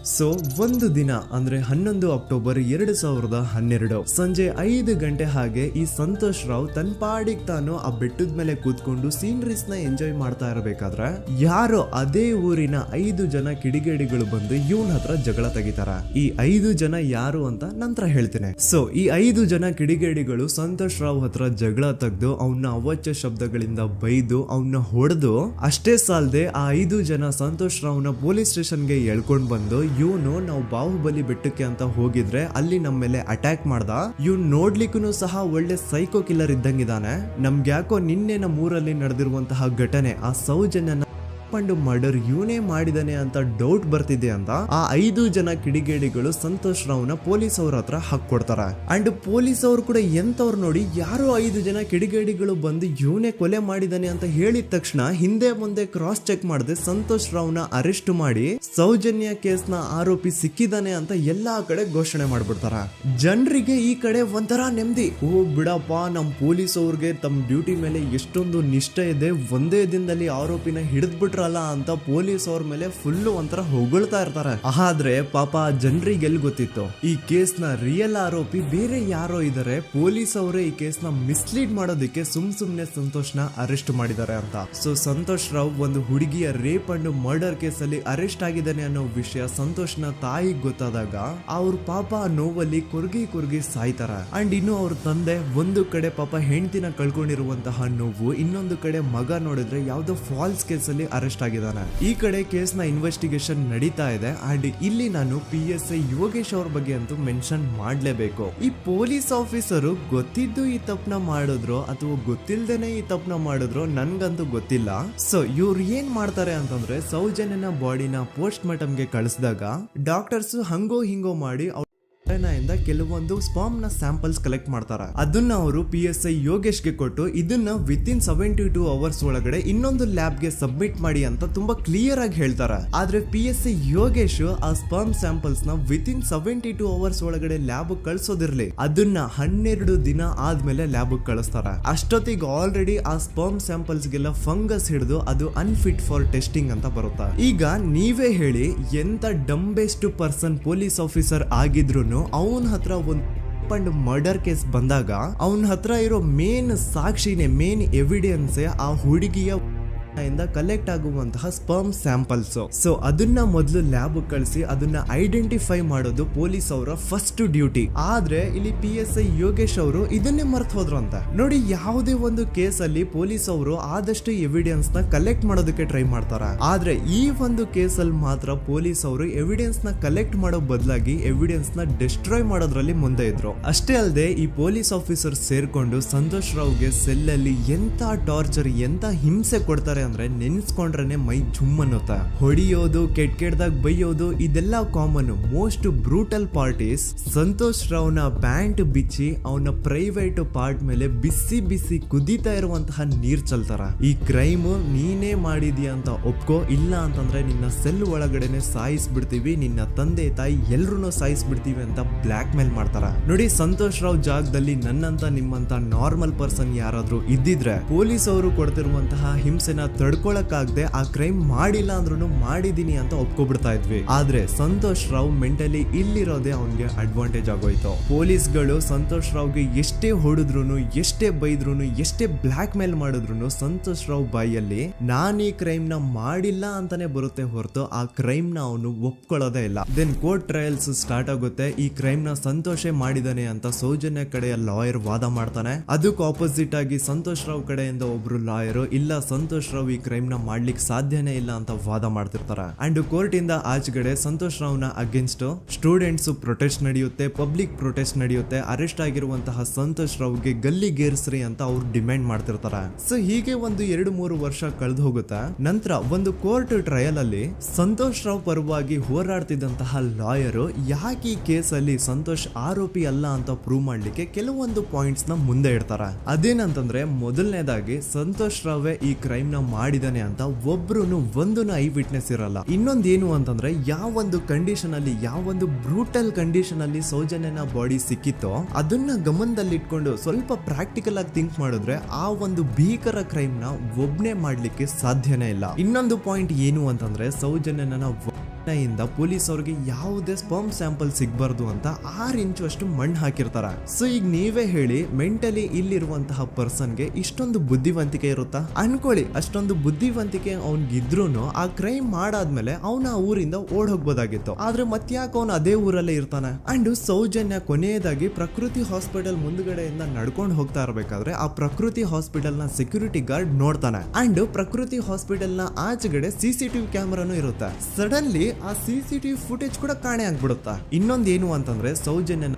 ಸೊ ಒಂದು ದಿನ ಅಂದ್ರೆ 11 ಅಕ್ಟೋಬರ್ 2012 ಸಂಜೆ 5 ಗಂಟೆ ಹಾಗೆ ಈ ಸಂತೋಷ್ ರಾವ್ ತನ್ನ ಪಾಡಿಗೆ ತಾನು ಆ ಬೆಟ್ಟದ ಮೇಲೆ ಕೂತ್ಕೊಂಡು ಸೀನರೀಸ್ ನ ಎಂಜಾಯ್ ಮಾಡ್ತಾ ಇರಬೇಕಾದ್ರೆ ಯಾರೋ ಅದೇ ಊರಿನ 5 ಜನ ಕಿಡಿಗೇಡಿಗಳು ಬಂದು ಇವನ್ ಹತ್ರ ಜಗಳ ತೆಗಿತಾರ. ಈ 5 ಜನ ಯಾರು ಅಂತ ನಂತರ ಹೇಳ್ತೀನಿ. ಸೊ ಈ 5 ಜನ ಕಿಡಿಗೇಡಿಗಳು ಸಂತೋಷ್ ರಾವ್ ಹತ್ರ ಜಗಳ ತೆಗೆದು ಅವನ್ನ ಅವಾಚ್ಯ ಶಬ್ದಗಳಿಂದ ಬೈದು ಅವನ್ನ ಹೊಡೆದು, ಅಷ್ಟೇ ಸಾಲದೆ ಆ 5 ಜನ ಸಂತೋಷ್ ರಾವ್ನ ಪೊಲೀಸ್ ಸ್ಟೇಷನ್ಗೆ ಎಳ್ಕೊಂಡ್ ಬಂದು ಇವನು ನಾವು ಬಾಹುಬಲಿ ಬೆಟ್ಟಕ್ಕೆ ಅಂತ ಹೋಗಿದ್ರೆ ಅಲ್ಲಿ ನಮ್ಮ ಮೇಲೆ ಅಟ್ಯಾಕ್ ಮಾಡ್ದ, ಇವ್ನು ನೋಡ್ಲಿಕ್ಕೂ ಸಹ ಒಳ್ಳೆ ಸೈಕೋ ಕಿಲ್ಲರ್ ಇದ್ದಂಗಿದಾನೆ, ನಮ್ಗೆ ಯಾಕೋ ನಿನ್ನೆ ನಮ್ಮ ಊರಲ್ಲಿ ನಡೆದಿರುವಂತಹ ಘಟನೆ ಆ ಸೌಜನ್ಯನ ಪಂಡು ಮರ್ಡರ್ ಇವನೇ ಮಾಡಿದಾನೆ ಅಂತ ಡೌಟ್ ಬರ್ತಿದೆ ಅಂತ ಆ 5 ಜನ ಕಿಡಿಗೇಡಿಗಳು ಸಂತೋಷ್ ರಾವ್ನ ಪೊಲೀಸ್ ಅವ್ರ ಹತ್ರ ಹಾಕೊಡ್ತಾರ. ಅಂಡ್ ಪೊಲೀಸ್ ಅವ್ರು ಕೂಡ ಎಂತವ್ರು ನೋಡಿ, ಯಾರೋ 5 ಜನ ಕಿಡಿಗೇಡಿಗಳು ಬಂದು ಇವನೇ ಕೊಲೆ ಮಾಡಿದಾನೆ ಅಂತ ಹೇಳಿದ ತಕ್ಷಣ ಹಿಂದೆ ಮುಂದೆ ಕ್ರಾಸ್ ಚೆಕ್ ಮಾಡದೆ ಸಂತೋಷ್ ರಾವ್ನ ಅರೆಸ್ಟ್ ಮಾಡಿ ಸೌಜನ್ಯ ಕೇಸ್ನ ಆರೋಪಿ ಸಿಕ್ಕಿದಾನೆ ಅಂತ ಎಲ್ಲಾ ಕಡೆ ಘೋಷಣೆ ಮಾಡ್ಬಿಡ್ತಾರ. ಜನರಿಗೆ ಈ ಕಡೆ ಒಂಥರ ನೆಮ್ಮದಿ, ಓ ಬಿಡಪ್ಪ ನಮ್ ಪೊಲೀಸ್ ಅವ್ರಿಗೆ ತಮ್ಮ ಡ್ಯೂಟಿ ಮೇಲೆ ಎಷ್ಟೊಂದು ನಿಷ್ಠೆ ಇದೆ, ಒಂದೇ ದಿನದಲ್ಲಿ ಆರೋಪಿನ ಹಿಡಿದ್ಬಿಟ್ರಲ್ಲ ಅಂತ ಪೊಲೀಸ್ ಅವ್ರ ಮೇಲೆ ಫುಲ್ ಒಂಥರ ಹೊಗಳ್ತಾ ಇರ್ತಾರೆ. ಆದ್ರೆ ಪಾಪ ಜನರಿಗೆ ಎಲ್ಲಿ ಗೊತ್ತಿತ್ತು ಈ ಕೇಸ್ ನ ರಿಯಲ್ ಆರೋಪಿ ಬೇರೆ ಯಾರೋ ಇದಾರೆ, ಪೊಲೀಸ್ ಅವರೇ ಈ ಕೇಸ್ ನ ಮಿಸ್ಲೀಡ್ ಮಾಡೋದಕ್ಕೆ ಸುಮ್ನೆ ಸಂತೋಷ್ ನ ಅರೆಸ್ಟ್ ಮಾಡಿದ್ದಾರೆ ಅಂತ. ಸೊ ಸಂತೋಷ್ ರಾವ್ ಒಂದು ಹುಡುಗಿಯ ರೇಪ್ ಅಂಡ್ ಮರ್ಡರ್ ಕೇಸ್ ಅಲ್ಲಿ ಅರೆಸ್ಟ್ ಆಗಿದ್ದಾನೆ ಅನ್ನೋ ವಿಷಯ ಸಂತೋಷ್ ನ ತಾಯಿಗೆ ಗೊತ್ತಾದಾಗ ಅವ್ರ ಪಾಪ ನೋವಲ್ಲಿ ಕುರ್ಗಿ ಸಾಯ್ತಾರ. ಅಂಡ್ ಇನ್ನು ಅವ್ರ ತಂದೆ ಒಂದು ಕಡೆ ಪಾಪ ಹೆಂಡತಿನ ಕಳ್ಕೊಂಡಿರುವಂತಹ ನೋವು, ಇನ್ನೊಂದು ಕಡೆ ಮಗ ನೋಡಿದ್ರೆ ಯಾವ್ದೋ ಫಾಲ್ಸ್ ಕೇಸ್ ಅಲ್ಲಿ ಅರೆಸ್ಟ್ ಆಗಿದ್ದಾನೆ. ಈ ಕಡೆ ಕೇಸ್ ನ ಇನ್ವೆಸ್ಟಿಗೇಷನ್ ನಡೀತಾ ಇದೆ. ಅಂಡ್ ಇಲ್ಲಿ ನಾನು PSI ಯೋಗೇಶ್ ಅವ್ರ ಬಗ್ಗೆ ಅಂತೂ ಮೆನ್ಷನ್ ಮಾಡ್ಲೇಬೇಕು. ಈ ಪೊಲೀಸ್ ಆಫೀಸರು ಗೊತ್ತಿದ್ದು ಈ ತಪ್ಪನ ಮಾಡಿದ್ರು ಅಥವಾ ಗೊತ್ತಿಲ್ದೇನೆ ಈ ತಪ್ಪನ ಮಾಡಿದ್ರು ನನ್ಗಂತೂ ಗೊತ್ತಿಲ್ಲ. ಸೊ ಇವ್ರು ಏನ್ ಮಾಡ್ತಾರೆ ಅಂತಂದ್ರೆ, ಸೌಜನ್ಯನ ಬಾಡಿನ ಪೋಸ್ಟ್ ಮಾರ್ಟಮ್ ಗೆ ಕಳಿಸಿದಾಗ ಡಾಕ್ಟರ್ಸ್ ಹಂಗೋ ಹಿಂಗೋ ಮಾಡಿ ಇಂದ ಕೆಲವೊಂದು ಸ್ಪರ್ಮ್ ನ ಸ್ಯಾಂಪಲ್ಸ್ ಕಲೆಕ್ಟ್ ಮಾಡ್ತಾರೆ. ಅದನ್ನ ಅವರು PSI ಯೋಗೇಶ್ಗೆ ಕೊಟ್ಟು ಇದನ್ನ ವಿತಿನ್ 72 ಅವರ್ಸ್ ಒಳಗಡೆ ಇನ್ನೊಂದು ಲ್ಯಾಬ್ ಗೆ ಸಬ್ಮಿಟ್ ಮಾಡಿ ಅಂತ ತುಂಬಾ ಕ್ಲಿಯರ್ ಆಗಿ ಹೇಳ್ತಾರೆ. ಆದ್ರೆ PSI ಯೋಗೇಶ್ ಆ ಸ್ಪರ್ಮ್ ಸ್ಯಾಂಪಲ್ಸ್ ನ ವಿತಿನ್ 72 ಅವರ್ಸ್ ಒಳಗಡೆ ಲ್ಯಾಬ್ ಕಳ್ಸೋದಿರ್ಲಿ, ಅದನ್ನ 12 ದಿನ ಆದ್ಮೇಲೆ ಲ್ಯಾಬ್ ಕಳಿಸ್ತಾರೆ. ಅಷ್ಟೊತ್ತಿಗೆ ಆಲ್ರೆಡಿ ಆ ಸ್ಪರ್ಮ್ ಸ್ಯಾಂಪಲ್ಸ್ ಗೆಲ್ಲ ಫಂಗಸ್ ಹಿಡಿದು ಅದು ಅನ್ಫಿಟ್ ಫಾರ್ ಟೆಸ್ಟಿಂಗ್ ಅಂತ ಬರುತ್ತೆ. ಈಗ ನೀವೇ ಹೇಳಿ, ಎಂತ ಡಂಬೆಸ್ಟ್ ಪರ್ಸನ್ ಪೊಲೀಸ್ ಆಫೀಸರ್ ಆಗಿದ್ರು ಅವನ ಹತ್ರ ಒಂದು ಮರ್ಡರ್ ಕೇಸ್ ಬಂದಾಗ ಅವನ ಹತ್ರ ಇರೋ ಮೇನ್ ಸಾಕ್ಷಿನೇ, ಮೇನ್ ಎವಿಡೆನ್ಸ್ ಆ ಹುಡುಗಿಯ ಇಂದ ಕಲೆಕ್ಟ್ ಆಗುವಂತಹ ಸ್ಪರ್ಮ್ ಸ್ಯಾಂಪಲ್ಸ್. ಸೊ ಅದನ್ನ ಮೊದಲು ಲ್ಯಾಬ್ ಕಳಿಸಿ ಅದನ್ನ ಐಡೆಂಟಿಫೈ ಮಾಡೋದು ಪೊಲೀಸ್ ಅವರ ಫಸ್ಟ್ ಡ್ಯೂಟಿ. ಆದ್ರೆ ಇಲ್ಲಿ PSI ಯೋಗೇಶ್ ಅವರು ಇದನ್ನೇ ಮರ್ತು ಹೋದ್ರು ಅಂತ ನೋಡಿ. ಯಾವುದೇ ಒಂದು ಕೇಸ್ ಅಲ್ಲಿ ಪೊಲೀಸ್ ಅವರು ಆದಷ್ಟು ಎವಿಡೆನ್ಸ್ ನ ಕಲೆಕ್ಟ್ ಮಾಡೋದಕ್ಕೆ ಟ್ರೈ ಮಾಡ್ತಾರೆ. ಆದ್ರೆ ಈ ಒಂದು ಕೇಸ್ ಅಲ್ಲಿ ಮಾತ್ರ ಪೊಲೀಸ್ ಅವರು ಎವಿಡೆನ್ಸ್ ನ ಕಲೆಕ್ಟ್ ಮಾಡೋ ಬದಲಾಗಿ ಎವಿಡೆನ್ಸ್ ನ ಡಿಸ್ಟ್ರಾಯ್ ಮಾಡೋದ್ರಲ್ಲಿ ಮುಂದೆ ಇದ್ರು. ಅಷ್ಟೇ ಅಲ್ಲದೆ ಈ ಪೊಲೀಸ್ ಆಫೀಸರ್ ಸೇರ್ಕೊಂಡು ಸಂತೋಷ್ ರಾವ್ಗೆ ಸೆಲ್ ಅಲ್ಲಿ ಎಂತ ಟಾರ್ಚರ್, ಎಂತ ಹಿಂಸೆ ಕೊಡ್ತಾರೆ ಅಂದ್ರೆ ನೆನ್ಸ್ಕೊಂಡ್ರೆ ಮೈ ಜುಮ್ ಅನ್ನುತ್ತ. ಹೊಡಿಯೋದು, ಕೆಟ್ಟದಾಗ ಬೈಯೋದು, ಇದೆಲ್ಲ common. Most brutal part is Santosh ರಾವ್ನ ಪ್ಯಾಂಟ್ ಬಿಚ್ಚಿ ಅವನ ಪ್ರೈವೇಟ್ ಪಾರ್ಟ್ ಮೇಲೆ ಬಿಸಿ ಬಿಸಿ ಕುದೀತಾ ಇರುವಂತಹ ನೀರ್ ಚಲ್ತಾರ. ಈ ಕ್ರೈಮ್ ನೀನೇ ಮಾಡಿದ್ಯಾ ಅಂತ ಒಪ್ಕೋ, ಇಲ್ಲ ಅಂತಂದ್ರೆ ನಿನ್ನ ಸೆಲ್ ಒಳಗಡೆನೆ ಸಾಯಿಸ್ಬಿಡ್ತೀವಿ, ನಿನ್ನ ತಂದೆ ತಾಯಿ ಎಲ್ರು ಸಾಯಿಸ್ಬಿಡ್ತೀವಿ ಅಂತ ಬ್ಲಾಕ್ ಮೇಲ್ ಮಾಡ್ತಾರ. ನೋಡಿ, ಸಂತೋಷ್ ರಾವ್ ಜಾಗದಲ್ಲಿ ನನ್ನಂತ ನಿಮ್ಮಂತ ನಾರ್ಮಲ್ ಪರ್ಸನ್ ಯಾರಾದ್ರೂ ಇದ್ದಿದ್ರೆ ಪೊಲೀಸ್ ಅವರು ಕೊಡ್ತಿರುವಂತಹ ಹಿಂಸೆನ ತಡ್ಕೊಳಕ್ಕಾಗದೆ ಆ ಕ್ರೈಮ್ ಮಾಡಿಲ್ಲ ಅಂದ್ರೂ ಮಾಡಿದೀನಿ ಅಂತ ಒಪ್ಕೊಬಿಡ್ತಾ ಇದ್ವಿ. ಆದ್ರೆ ಸಂತೋಷ್ ರಾವ್ ಮೆಂಟಲಿ ಇಲ್ಲಿರೋದೇ ಅವನ್ಗೆ ಅಡ್ವಾಂಟೇಜ್ ಆಗೋಯ್ತು. ಪೊಲೀಸ್ಗಳು ಸಂತೋಷ್ ರಾವ್ಗೆ ಎಷ್ಟೇ ಹೊಡೆದ್ರು, ಎಷ್ಟೇ ಬೈದ್ರು, ಎಷ್ಟೇ ಬ್ಲಾಕ್ ಮೇಲ್ ಮಾಡಿದ್ರು ಸಂತೋಷ್ ರಾವ್ ಬಾಯಲ್ಲಿ ನಾನ್ ಈ ಕ್ರೈಮ್ ನ ಮಾಡಿಲ್ಲ ಅಂತಾನೆ ಬರುತ್ತೆ ಹೊರತು ಆ ಕ್ರೈಮ್ ನ ಅವನು ಒಪ್ಕೊಳ್ಳೋದೇ ಇಲ್ಲ. ದೆನ್ ಕೋರ್ಟ್ ಟ್ರಯಲ್ಸ್ ಸ್ಟಾರ್ಟ್ ಆಗುತ್ತೆ. ಈ ಕ್ರೈಮ್ ನ ಸಂತೋಷೇ ಮಾಡಿದಾನೆ ಅಂತ ಸೌಜನ್ಯ ಕಡೆಯ ಲಾಯರ್ ವಾದ ಮಾಡ್ತಾನೆ. ಅದಕ್ಕೆ ಆಪೋಸಿಟ್ ಆಗಿ ಸಂತೋಷ್ ರಾವ್ ಕಡೆಯಿಂದ ಒಬ್ರು ಲಾಯರ್ ಇಲ್ಲ, ಸಂತೋಷ್ ರಾವ್ ಈ ಕ್ರೈಮ್ ನ ಮಾಡ್ಲಿಕ್ಕೆ ಸಾಧ್ಯನೇ ಇಲ್ಲ ಅಂತ ವಾದ ಮಾಡ್ತಿರ್ತಾರೆ. ಅಂಡ್ ಕೋರ್ಟ್ ಇಂದ ಆಚೆಗಡೆ ಸಂತೋಷ್ ರಾವ್ ನ ಅಗೇನ್ಸ್ಟ್ ಸ್ಟೂಡೆಂಟ್ಸ್ ಪ್ರೊಟೆಸ್ಟ್ ನಡೆಯುತ್ತೆ, ಪಬ್ಲಿಕ್ ಪ್ರೊಟೆಸ್ಟ್ ನಡೆಯುತ್ತೆ. ಅರೆಸ್ಟ್ ಆಗಿರುವಂತಹ ಸಂತೋಷ್ ರಾವ್ಗೆ ಗಲ್ಲಿಗೇರಿಸ್ರಿ ಅಂತ ಅವ್ರು ಡಿಮ್ಯಾಂಡ್ ಮಾಡ್ತಿರ್ತಾರೆ. ಸೊ ಹೀಗೆ ಒಂದು 2-3 ವರ್ಷ ಕಳೆದು ಹೋಗುತ್ತೆ. ನಂತರ ಒಂದು ಕೋರ್ಟ್ ಟ್ರಯಲ್ ಅಲ್ಲಿ ಸಂತೋಷ್ ರಾವ್ ಪರವಾಗಿ ಹೋರಾಡ್ತಿದ್ದಂತಹ ಲಾಯರ್ ಯಾಕೆ ಈ ಕೇಸ್ ಅಲ್ಲಿ ಸಂತೋಷ್ ಆರೋಪಿ ಅಲ್ಲ ಅಂತ ಪ್ರೂವ್ ಮಾಡ್ಲಿಕ್ಕೆ ಕೆಲವೊಂದು ಪಾಯಿಂಟ್ಸ್ ನ ಮುಂದೆ ಇಡ್ತಾರೆ. ಅದೇನಂತಂದ್ರೆ, ಮೊದಲನೇದಾಗಿ ಸಂತೋಷ್ ರಾವ್ ಈ ಕ್ರೈಮ್ ನ ಮಾಡಿದಾನೆ ಅಂತ ಒಬ್ರು ಒಂದು ಐ ವಿಟ್ನೆಸ್ ಇರಲ್ಲ. ಇನ್ನೊಂದೇನು ಅಂತಂದ್ರೆ, ಯಾವೊಂದು ಕಂಡೀಷನ್ ಅಲ್ಲಿ, ಯಾವೊಂದು ಬ್ರೂಟಲ್ ಕಂಡೀಷನ್ ಅಲ್ಲಿ ಸೌಜನ್ಯನ ಬಾಡಿ ಸಿಕ್ಕಿತ್ತೋ ಅದನ್ನ ಗಮನದಲ್ಲಿಟ್ಕೊಂಡು ಸ್ವಲ್ಪ ಪ್ರಾಕ್ಟಿಕಲ್ ಆಗಿ ಥಿಂಕ್ ಮಾಡಿದ್ರೆ ಆ ಒಂದು ಭೀಕರ ಕ್ರೈಮ್ ನ ಒಬ್ನೇ ಮಾಡ್ಲಿಕ್ಕೆ ಸಾಧ್ಯನೇ ಇಲ್ಲ. ಇನ್ನೊಂದು ಪಾಯಿಂಟ್ ಏನು ಅಂತಂದ್ರೆ, ಸೌಜನ್ಯನ ಇಂದ ಪೊಲೀಸ್ ಅವ್ರಿಗೆ ಯಾವುದೇ ಸ್ಪರ್ಮ್ ಸ್ಯಾಂಪಲ್ ಸಿಗ್ಬಾರ್ದು ಅಂತ 6 ಇಂಚು ಅಷ್ಟು ಮಣ್ಣು ಹಾಕಿರ್ತಾರ. ಸೊ ಈಗ ನೀವೇ ಹೇಳಿ, ಮೆಂಟಲಿ ಇಲ್ಲಿರುವಂತಹ ಪರ್ಸನ್ಗೆ ಇಷ್ಟೊಂದು ಬುದ್ಧಿವಂತಿಕೆ ಇರುತ್ತಾ ಅನ್ಕೊಳ್ಳಿ. ಅಷ್ಟೊಂದು ಬುದ್ಧಿವಂತಿಕೆ ಅವ್ನಿಗಿದ್ರೂ ಆ ಕ್ರೈಮ್ ಮಾಡಾದ್ಮೇಲೆ ಅವನ ಊರಿಂದ ಓಡ್ ಹೋಗ್ಬೋದಾಗಿತ್ತು. ಆದ್ರೆ ಮತ್ತ್ಯಾಕೆ ಅವನು ಅದೇ ಊರಲ್ಲೇ ಇರ್ತಾನೆ. ಅಂಡ್ ಸೌಜನ್ಯ ಕೊನೆಯದಾಗಿ ಪ್ರಕೃತಿ ಹಾಸ್ಪಿಟಲ್ ಮುಂದ್ಗಡೆಯಿಂದ ನಡ್ಕೊಂಡು ಹೋಗ್ತಾ ಇರ್ಬೇಕಾದ್ರೆ ಆ ಪ್ರಕೃತಿ ಹಾಸ್ಪಿಟಲ್ ನ ಸೆಕ್ಯೂರಿಟಿ ಗಾರ್ಡ್ ನೋಡ್ತಾನೆ. ಅಂಡ್ ಪ್ರಕೃತಿ ಹಾಸ್ಪಿಟಲ್ ನ ಆಚೆಗಡೆ CCTV ಕ್ಯಾಮರಾನು ಇರುತ್ತೆ. ಸಡನ್ಲಿ ಆ CCTV ಫುಟೇಜ್ ಕೂಡ ಕಾಣೆ ಆಗ್ಬಿಡುತ್ತಾ. ಇನ್ನೊಂದೇನು ಅಂತಂದ್ರೆ, ಸೌಜನ್ಯನ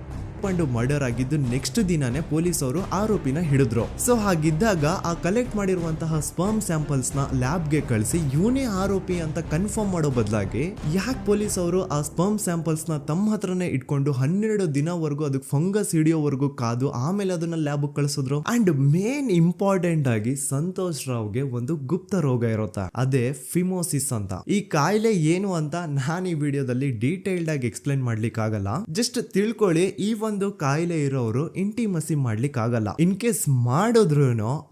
ಮರ್ಡರ್ ಆಗಿದ್ದು ನೆಕ್ಸ್ಟ್ ದಿನಾನೇ ಪೊಲೀಸ್ ಅವರು ಆರೋಪಿನ ಹಿಡಿದ್ರು. ಸೊ ಹಾಗಿದ್ದಾಗ ಆ ಕಲೆಕ್ಟ್ ಮಾಡಿರುವಂತಹ ಸ್ಪರ್ಮ್ ಸ್ಯಾಂಪಲ್ಸ್ ನ ಲ್ಯಾಬ್ ಗೆ ಕಳಿಸಿ ಇವನೇ ಆರೋಪಿ ಅಂತ ಕನ್ಫರ್ಮ್ ಮಾಡೋ ಬದಲಾಗಿ ಯಾಕೆ ಪೊಲೀಸ್ ಅವರು ಆ ಸ್ಪರ್ಮ್ ಸ್ಯಾಂಪಲ್ಸ್ ನ ತಮ್ಮ ಹತ್ರನೇ ಇಟ್ಕೊಂಡು 12 ದಿನವರೆಗೂ ಅದಕ್ಕೆ ಫಂಗಸ್ ಹಿಡಿಯೋವರೆಗೂ ಕಾದು ಆಮೇಲೆ ಅದನ್ನ ಲ್ಯಾಬ್ ಕಳಿಸಿದ್ರು. ಅಂಡ್ ಮೇನ್ ಇಂಪಾರ್ಟೆಂಟ್ ಆಗಿ ಸಂತೋಷ್ ರಾವ್ಗೆ ಒಂದು ಗುಪ್ತ ರೋಗ ಇರುತ್ತೆ, ಅದೇ ಫಿಮೋಸಿಸ್ ಅಂತ. ಈ ಕಾಯಿಲೆ ಏನು ಅಂತ ನಾನು ಈ ವಿಡಿಯೋದಲ್ಲಿ ಡೀಟೇಲ್ಡ್ ಆಗಿ ಎಕ್ಸ್ಪ್ಲೈನ್ ಮಾಡ್ಲಿಕ್ಕೆ ಆಗಲ್ಲ. ಜಸ್ಟ್ ತಿಳ್ಕೊಳ್ಳಿ, ಈ ಒಂದು ಕಾಯಿಲೆ ಇರೋರು ಇಂಟಿಮಸಿ ಮಾಡ್ಲಿಕ್ಕೆ ಆಗಲ್ಲ. ಇನ್ ಕೇಸ್ ಮಾಡಿದ್ರು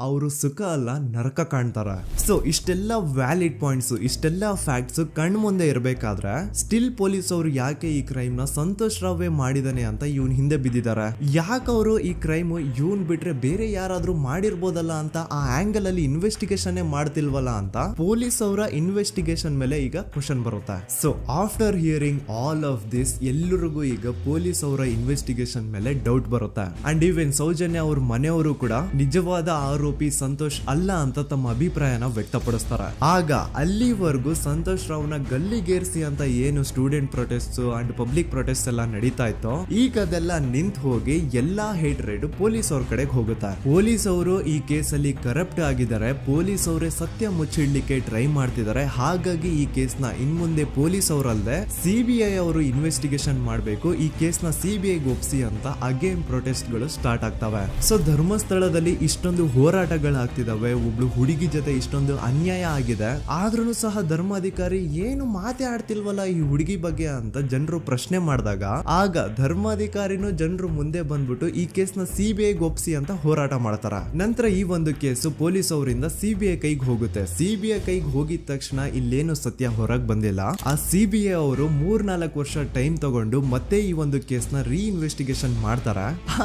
ಅವರು ಸುಖ ಅಲ್ಲ ನರಕ ಕಾಣ್ತಾರ. ಸೊ ಇಷ್ಟೆಲ್ಲ ವ್ಯಾಲಿಡ್ ಪಾಯಿಂಟ್ಸ್, ಇಷ್ಟೆಲ್ಲ ಫ್ಯಾಕ್ಟ್ಸ್ ಕಣ್ ಮುಂದೆ ಇರಬೇಕಾದ್ರೆ ಸ್ಟಿಲ್ ಪೊಲೀಸ್ ಅವರು ಯಾಕೆ ಈ ಕ್ರೈಮ್ ನ ಸಂತೋಷ್ ರಾವೇ ಮಾಡಿದಾನೆ ಅಂತ ಇವನ್ ಹಿಂದೆ ಬಿದ್ದಿದ್ದಾರೆ. ಯಾಕೆ ಅವರು ಈ ಕ್ರೈಮ್ ಇವನ್ ಬಿಟ್ರೆ ಬೇರೆ ಯಾರಾದ್ರೂ ಮಾಡಿರ್ಬೋದಲ್ಲ ಅಂತ ಆ ಆಂಗಲ್ ಅಲ್ಲಿ ಇನ್ವೆಸ್ಟಿಗೇಷನ್ ಮಾಡ್ತಿಲ್ವಲ್ಲ ಅಂತ ಪೊಲೀಸ್ ಅವರ ಇನ್ವೆಸ್ಟಿಗೇಷನ್ ಮೇಲೆ ಈಗ ಕ್ವಶನ್ ಬರುತ್ತೆ. So after hearing all of this, ಎಲ್ಲರಿಗೂ ಈಗ ಪೊಲೀಸ್ ಅವರ ಇನ್ವೆಸ್ಟಿಗೇಷನ್ ಇನ್ವೆಸ್ಟಿಗೇಷನ್ ಮೇಲೆ ಡೌಟ್ ಬರುತ್ತೆ. ಅಂಡ್ ಈವನ್ ಸೌಜನ್ಯ ಅವ್ರ ಮನೆಯವರು ಕೂಡ ನಿಜವಾದ ಆರೋಪಿ ಸಂತೋಷ್ ಅಲ್ಲ ಅಂತ ತಮ್ಮ ಅಭಿಪ್ರಾಯನ ವ್ಯಕ್ತಪಡಿಸ್ತಾರೆ. ಆಗ ಅಲ್ಲಿವರೆಗೂ ಸಂತೋಷ್ ರಾವ್ನ ಗಲ್ಲಿಗೇರಿಸಿ ಅಂತ ಏನು student protest and public protest ಎಲ್ಲ ನಡೀತಾ ಇತ್ತು, ಈಗ ಅದೆಲ್ಲ ನಿಂತು ಹೋಗಿ ಎಲ್ಲಾ ಹೇಟ್ ರೇಟ್ ಪೊಲೀಸ್ ಅವ್ರ ಕಡೆಗೆ ಹೋಗುತ್ತೆ. ಪೊಲೀಸ್ ಅವರು ಈ ಕೇಸಲ್ಲಿ ಕರಪ್ಟ್ ಆಗಿದ್ದಾರೆ, ಪೊಲೀಸ್ ಅವರೇ ಸತ್ಯ ಮುಚ್ಚಿಡ್ಲಿಕ್ಕೆ ಟ್ರೈ ಮಾಡ್ತಿದ್ದಾರೆ. ಹಾಗಾಗಿ ಈ ಕೇಸ್ನ ಇನ್ಮುಂದೆ ಪೊಲೀಸ್ ಅವರಲ್ಲದೆ ಸಿಬಿಐ ಅವರು ಇನ್ವೆಸ್ಟಿಗೇಷನ್ ಮಾಡಬೇಕು, ಈ ಕೇಸ್ನ ಸಿಬಿಐ ಒಪ್ಸಿ ಅಂತ ಅಗೇನ್ ಪ್ರೊಟೆಸ್ಟ್ ಗಳು ಸ್ಟಾರ್ಟ್ ಆಗ್ತವೆ. ಸೊ ಧರ್ಮಸ್ಥಳದಲ್ಲಿ ಇಷ್ಟೊಂದು ಹೋರಾಟಗಳಾಗ್ತಿದಾವೆ, ಒಬ್ಳು ಹುಡುಗಿ ಜೊತೆ ಇಷ್ಟೊಂದು ಅನ್ಯಾಯ ಆಗಿದೆ, ಆದ್ರೂ ಸಹ ಧರ್ಮಾಧಿಕಾರಿ ಏನು ಮಾತೇ ಆಡ್ತಿಲ್ವಲ್ಲ ಈ ಹುಡುಗಿ ಬಗ್ಗೆ ಅಂತ ಜನರು ಪ್ರಶ್ನೆ ಮಾಡಿದಾಗ ಆಗ ಧರ್ಮಾಧಿಕಾರಿನೂ ಜನರು ಮುಂದೆ ಬಂದ್ಬಿಟ್ಟು ಈ ಕೇಸ್ನ ಸಿಬಿಐ ಒಪ್ಸಿ ಅಂತ ಹೋರಾಟ ಮಾಡ್ತಾರ. ನಂತರ ಈ ಒಂದು ಕೇಸು ಪೊಲೀಸ್ ಅವರಿಂದ ಸಿಬಿಐ ಕೈಗೆ ಹೋಗುತ್ತೆ. ಸಿಬಿಐ ಕೈಗೆ ಹೋಗಿದ ತಕ್ಷಣ ಇಲ್ಲೇನು ಸತ್ಯ ಹೊರಗೆ ಬಂದಿಲ್ಲ. ಆ ಸಿಬಿಐ ಅವರು 3-4 ವರ್ಷ ಟೈಮ್ ತಗೊಂಡು ಮತ್ತೆ ಈ ಒಂದು ಕೇಸ್ನ ರೀ ಇನ್ವೆಸ್ಟಿಗೇಷನ್ ಮಾಡ್ತಾರ.